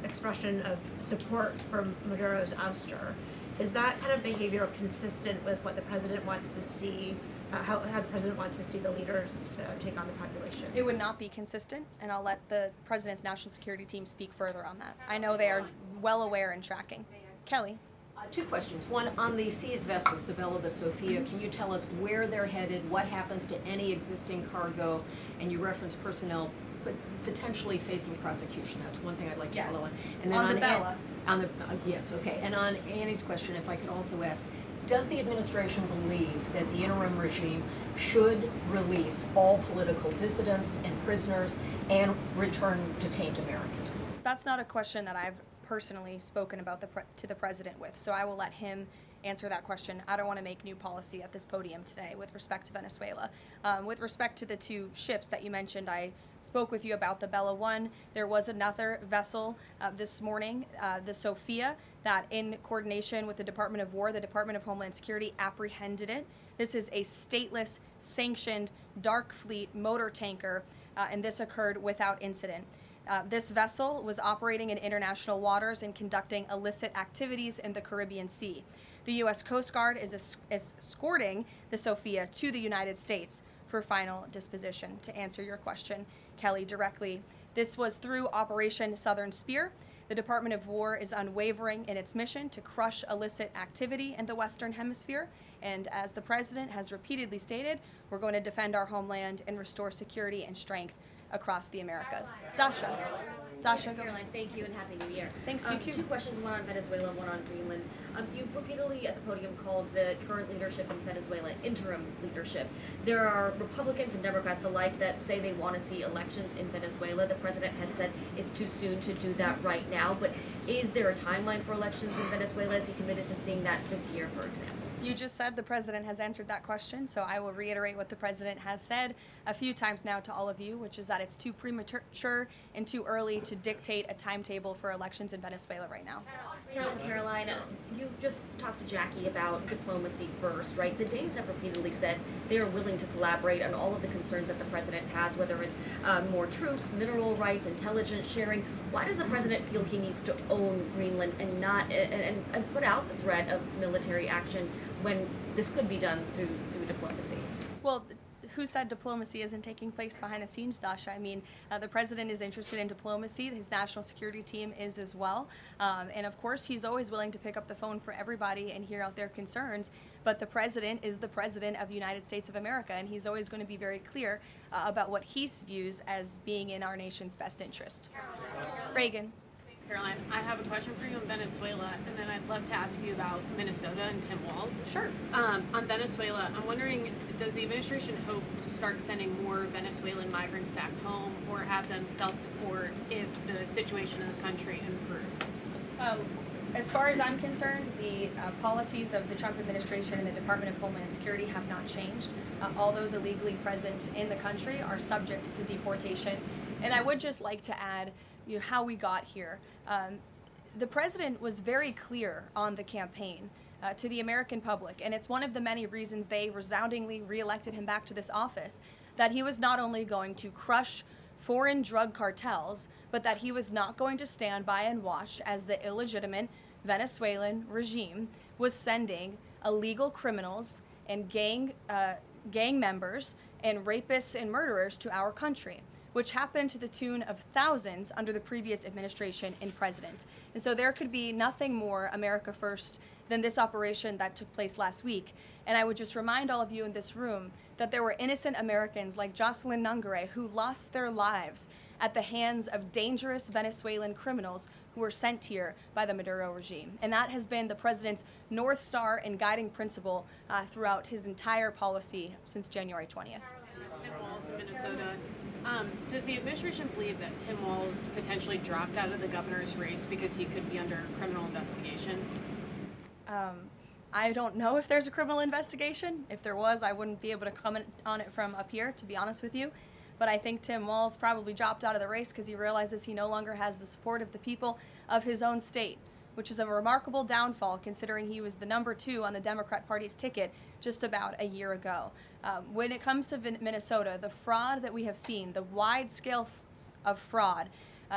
expression of support for Maduro's ouster. Is that kind of behavior consistent with what the president wants to see, how the president wants to see the leaders take on the population? It would not be consistent, and I'll let the president's national security team speak further on that. I know they are well aware and tracking. Kelly. Two questions. One, on the seized vessels, the Bella, the Sophia, can you tell us where they're headed, what happens to any existing cargo, and you reference personnel potentially facing prosecution? That's one thing I'd like to follow on. And then on the Bella. Yes, okay. And on Annie's question, if I could also ask, does the administration believe that the interim regime should release all political dissidents and prisoners and return detained Americans? That's not a question that I've personally spoken about to the president with, so I will let him answer that question. I don't want to make new policy at this podium today with respect to Venezuela. With respect to the two ships that you mentioned, I spoke with you about the Bella 1. There was another vessel this morning, the Sophia, that in coordination with the Department of War, the Department of Homeland Security apprehended it. This is a stateless, sanctioned, dark fleet motor tanker, and this occurred without incident. This vessel was operating in international waters and conducting illicit activities in the Caribbean Sea. The U.S. Coast Guard is escorting the Sophia to the United States for final disposition. To answer your question, Kelly, directly, this was through Operation Southern Spear. The Department of War is unwavering in its mission to crush illicit activity in the Western Hemisphere. And as the President has repeatedly stated, we're going to defend our homeland and restore security and strength across the Americas. Dasha. Dasha, go. Caroline, thank you and Happy New Year. Thanks, you too. Two questions, one on Venezuela, one on Greenland. You've repeatedly at the podium called the current leadership in Venezuela interim leadership. There are Republicans and Democrats alike that say they want to see elections in Venezuela. The president has said it's too soon to do that right now, but is there a timeline for elections in Venezuela? Is he committed to seeing that this year, for example? You just said the president has answered that question, so I will reiterate what the president has said a few times now to all of you, which is that it's too premature and too early to dictate a timetable for elections in Venezuela right now. Caroline, you just talked to Jackie about diplomacy first, right? The Danes have repeatedly said they are willing to collaborate on all of the concerns that the president has, whether it's more troops, mineral rights, intelligence sharing. Why does the president feel he needs to own Greenland and not and put out the threat of military action when this could be done through diplomacy? Well, who said diplomacy isn't taking place behind the scenes, Dasha? I mean, the president is interested in diplomacy. His national security team is as well. And of course, he's always willing to pick up the phone for everybody and hear out their concerns. But the president is the president of the United States of America, and he's always going to be very clear about what he views as being in our nation's best interest. Reagan. Caroline, I have a question for you on Venezuela, and then I'd love to ask you about Minnesota and Tim Walz. Sure. On Venezuela, I'm wondering, does the administration hope to start sending more Venezuelan migrants back home or have them self-deport if the situation in the country improves? As far as I'm concerned, the policies of the Trump administration and the Department of Homeland Security have not changed. All those illegally present in the country are subject to deportation. And I would just like to add how we got here. The president was very clear on the campaign to the American public, and it's one of the many reasons they resoundingly reelected him back to this office, that he was not only going to crush foreign drug cartels, but that he was not going to stand by and watch as the illegitimate Venezuelan regime was sending illegal criminals and gang members and rapists and murderers to our country, which happened to the tune of thousands under the previous administration and president. And so there could be nothing more America first than this operation that took place last week. And I would just remind all of you in this room that there were innocent Americans like Jocelyn Nungare who lost their lives at the hands of dangerous Venezuelan criminals who were sent here by the Maduro regime. And that has been the president's North Star and guiding principle throughout his entire policy since January 20th. Tim Walz in Minnesota. Does the administration believe that Tim Walz potentially dropped out of the governor's race because he could be under criminal investigation? I don't know if there's a criminal investigation. If there was, I wouldn't be able to comment on it from up here, to be honest with you. But I think Tim Walz probably dropped out of the race because he realizes he no longer has the support of the people of his own state, which is a remarkable downfall considering he was the number 2 on the Democrat Party's ticket just about a year ago. When it comes to Minnesota, the fraud that we have seen, the wide scale of fraud,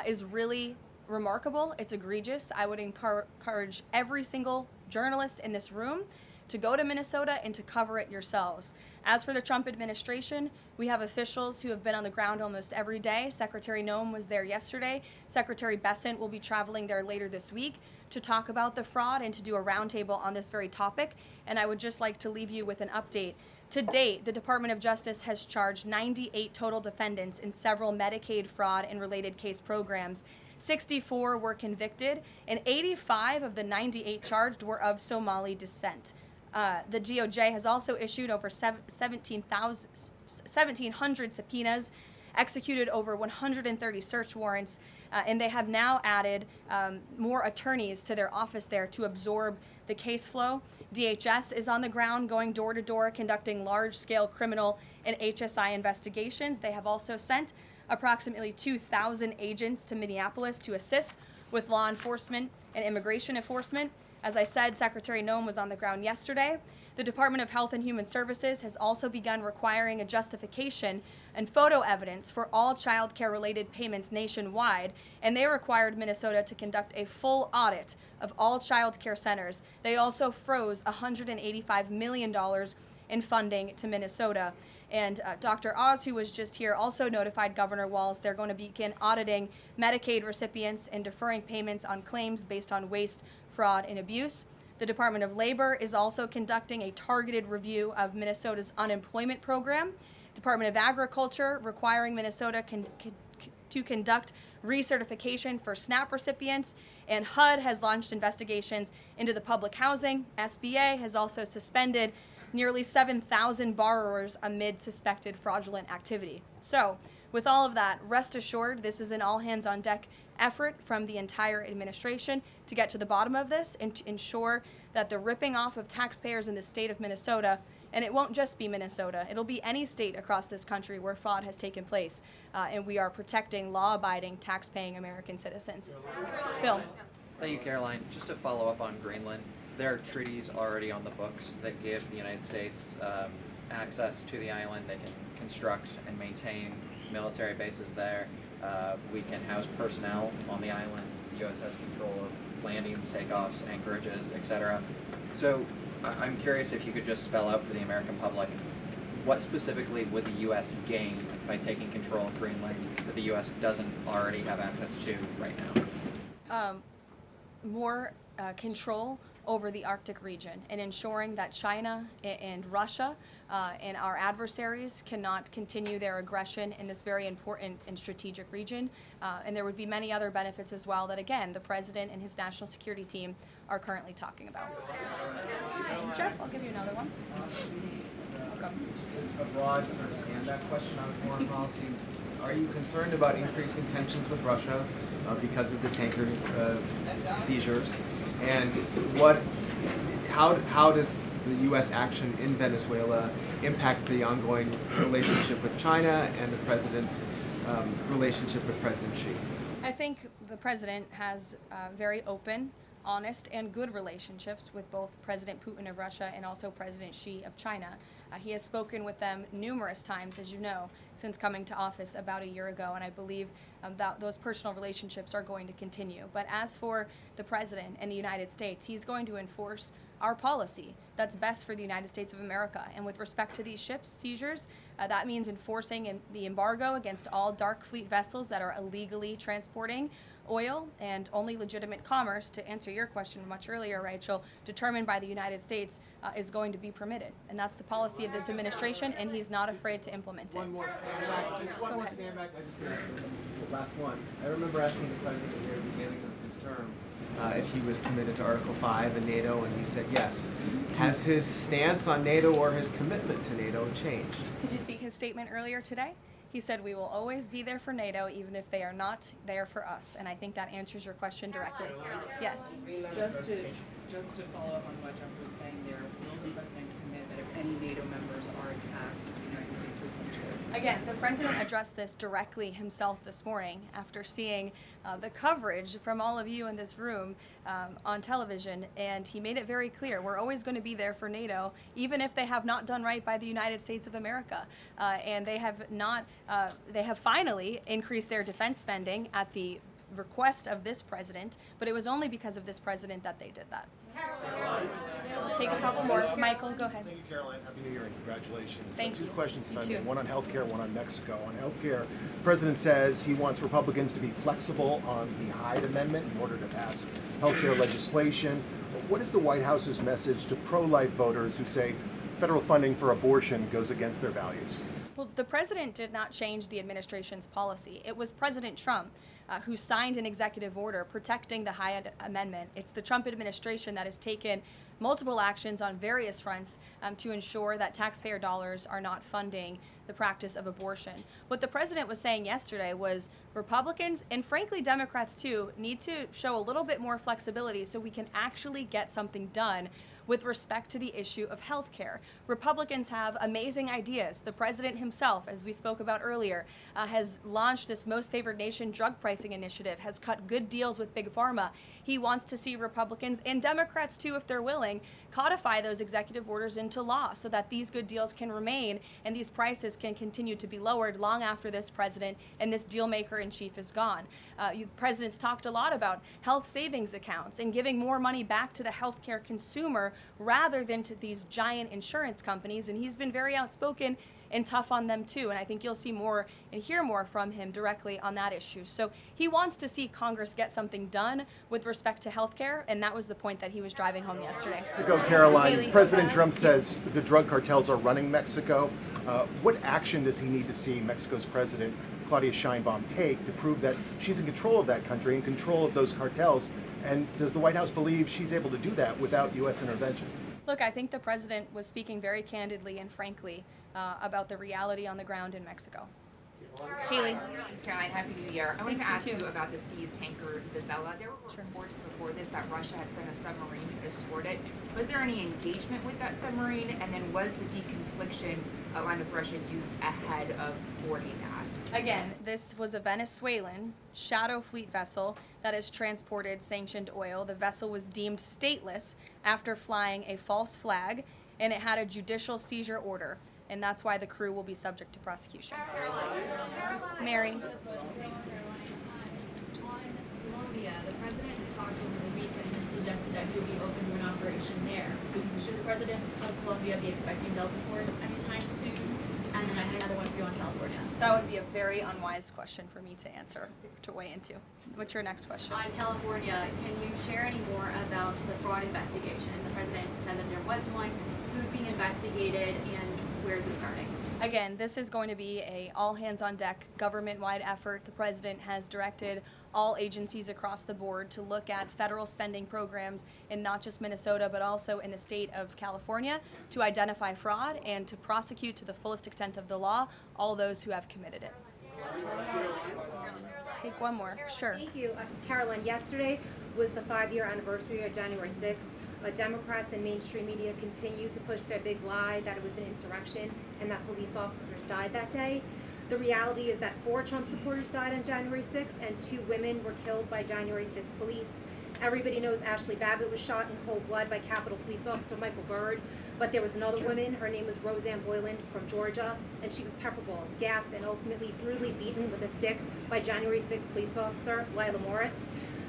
is really remarkable. It's egregious. I would encourage every single journalist in this room to go to Minnesota and to cover it yourselves. As for the Trump administration, we have officials who have been on the ground almost every day. Secretary Noem was there yesterday. Secretary Bessent will be traveling there later this week to talk about the fraud and to do a roundtable on this very topic. And I would just like to leave you with an update. To date, the Department of Justice has charged 98 total defendants in several Medicaid fraud and related case programs. 64 were convicted, and 85 of the 98 charged were of Somali descent. The DOJ has also issued over 1,700 subpoenas, executed over 130 search warrants, and they have now added more attorneys to their office there to absorb the case flow. DHS is on the ground going door to door conducting large-scale criminal and HSI investigations. They have also sent approximately 2,000 agents to Minneapolis to assist with law enforcement and immigration enforcement. As I said, Secretary Noem was on the ground yesterday. The Department of Health and Human Services has also begun requiring a justification and photo evidence for all child care related payments nationwide, and they required Minnesota to conduct a full audit of all child care centers. They also froze $185 million in funding to Minnesota. And Dr. Oz, who was just here, also notified Governor Walz they're going to begin auditing Medicaid recipients and deferring payments on claims based on waste, fraud, and abuse. The Department of Labor is also conducting a targeted review of Minnesota's unemployment program. Department of Agriculture requiring Minnesota to conduct recertification for SNAP recipients, and HUD has launched investigations into the public housing. SBA has also suspended nearly 7,000 borrowers amid suspected fraudulent activity. So, with all of that, rest assured this is an all-hands-on-deck effort from the entire administration to get to the bottom of this and to ensure that the ripping off of taxpayers in the state of Minnesota, and it won't just be Minnesota, it'll be any state across this country where fraud has taken place, and we are protecting law-abiding, tax-paying American citizens. Phil. Thank you, Caroline. Just to follow up on Greenland, there are treaties already on the books that give the United States access to the island. They can construct and maintain military bases there. We can house personnel on the island. The U.S. has control of landings, takeoffs, anchorages, etc. So I'm curious if you could just spell out for the American public what specifically would the U.S. gain by taking control of Greenland that the U.S. doesn't already have access to right now? More control over the Arctic region and ensuring that China and Russia and our adversaries cannot continue their aggression in this very important and strategic region. And there would be many other benefits as well that, again, the President and his national security team are currently talking about. Jeff, I'll give you another one. Welcome. A broad sort of stand-up question on foreign policy. Are you concerned about increasing tensions with Russia because of the tanker seizures? And how does the U.S. action in Venezuela impact the ongoing relationship with China and the President's relationship with President Xi? I think the President has very open, honest, and good relationships with both President Putin of Russia and also President Xi of China. He has spoken with them numerous times, as you know, since coming to office about a year ago, and I believe that those personal relationships are going to continue. But as for the President and the United States, he's going to enforce our policy that's best for the United States of America. And with respect to these ship seizures, that means enforcing the embargo against all dark fleet vessels that are illegally transporting oil and only legitimate commerce, to answer your question much earlier, Rachel, determined by the United States, is going to be permitted. And that's the policy of this administration, and he's not afraid to implement it. One more stand back. Just one more stand back. I just want to ask the last one. I remember asking the president at the very beginning of his term if he was committed to Article 5 and NATO, and he said yes. Has his stance on NATO or his commitment to NATO changed? Did you see his statement earlier today? He said we will always be there for NATO even if they are not there for us. And I think that answers your question directly. Yes. Just to follow up on what Jeff was saying there, will the president commit that if any NATO members are attacked, the United States will come to it? Again, the president addressed this directly himself this morning after seeing the coverage from all of you in this room on television, and he made it very clear we're always going to be there for NATO, even if they have not done right by the United States of America. And they have not, they have finally increased their defense spending at the request of this president, but it was only because of this president that they did that. We'll take a couple more. Michael, go ahead. Thank you, Caroline. Happy New Year and congratulations. Thank Two you. questions, if You I too. may. One on healthcare, one on Mexico. On healthcare, the president says he wants Republicans to be flexible on the Hyde Amendment in order to pass healthcare legislation. What is the White House's message to pro-life voters who say federal funding for abortion goes against their values? Well, the president did not change the administration's policy. It was President Trump who signed an executive order protecting the Hyde Amendment. It's the Trump administration that has taken multiple actions on various fronts to ensure that taxpayer dollars are not funding the practice of abortion. What the president was saying yesterday was Republicans, and frankly Democrats too, need to show a little bit more flexibility so we can actually get something done with respect to the issue of health care. Republicans have amazing ideas. The president himself, as we spoke about earlier, has launched this Most Favored Nation drug pricing initiative, has cut good deals with Big Pharma. He wants to see Republicans and Democrats too, if they're willing, codify those executive orders into law so that these good deals can remain and these prices can continue to be lowered long after this president and this deal maker in chief is gone. Presidents talked a lot about health savings accounts and giving more money back to the healthcare consumer rather than to these giant insurance companies, and he's been very outspoken and tough on them too, and I think you'll see more and hear more from him directly on that issue. So he wants to see Congress get something done with respect to health care, and that was the point that he was driving home yesterday. Mexico, Caroline, Haley, President Trump says the drug cartels are running Mexico. What action does he need to see Mexico's president, Claudia Sheinbaum, take to prove that she's in control of that country, in control of those cartels? And does the White House believe she's able to do that without U.S. intervention? Look, I think the president was speaking very candidly and frankly about the reality on the ground in Mexico. Haley. Caroline, Happy New Year. I wanted to Thanks, ask you you too. about the seized tanker, the Vela. There were reports before this that Russia had sent a submarine to escort it. Was there any engagement with that submarine? And then was the deconfliction line with Russia used ahead of boarding that? Again, this was a Venezuelan shadow fleet vessel that has transported sanctioned oil. The vessel was deemed stateless after flying a false flag, and it had a judicial seizure order, and that's why the crew will be subject to prosecution. Mary. On Colombia, the president had talked over the weekend and suggested that he would be open to an operation there. Should the president of Colombia be expecting Delta Force anytime soon? And then I had another one for you on California. That would be a very unwise question for me to answer, to weigh into. What's your next question? On California, can you share any more about the fraud investigation? The president said that there was one. Who's being investigated and where is it starting? Again, this is going to be a all-hands-on-deck government-wide effort. The president has directed all agencies across the board to look at federal spending programs in not just Minnesota, but also in the state of California to identify fraud and to prosecute to the fullest extent of the law all those who have committed it. Take one more. Sure. Thank you. Caroline, yesterday was the 5-year anniversary of January 6th. Democrats and mainstream media continue to push their big lie that it was an insurrection and that police officers died that day. The reality is that 4 Trump supporters died on January 6th and 2 women were killed by January 6th police. Everybody knows Ashley Babbitt was shot in cold blood by Capitol Police Officer Michael Byrd, but there was another woman, her name was Roseanne Boylan from Georgia, and she was pepperballed, gassed, and ultimately brutally beaten with a stick by January 6th police officer Lila Morris.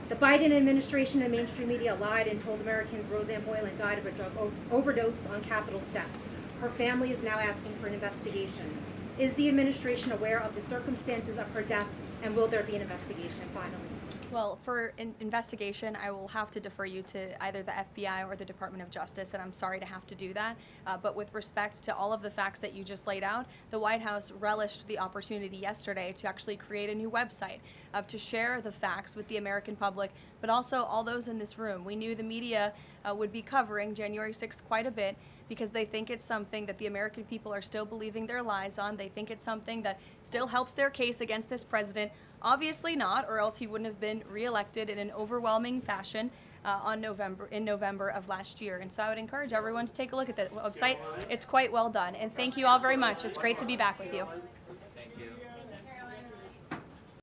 The Biden administration and mainstream media lied and told Americans Roseanne Boylan died of a drug overdose on Capitol steps. Her family is now asking for an investigation. Is the administration aware of the circumstances of her death, and will there be an investigation finally? Well, for investigation, I will have to defer you to either the FBI or the Department of Justice, and I'm sorry to have to do that. But with respect to all of the facts that you just laid out, the White House relished the opportunity yesterday to actually create a new website to share the facts with the American public, but also all those in this room. We knew the media would be covering January 6th quite a bit because they think it's something that the American people are still believing their lies on. They think it's something that still helps their case against this president. Obviously not, or else he wouldn't have been reelected in an overwhelming fashion in November of last year. And so I would encourage everyone to take a look at the website. It's quite well done. And thank you all very much. It's great to be back with you.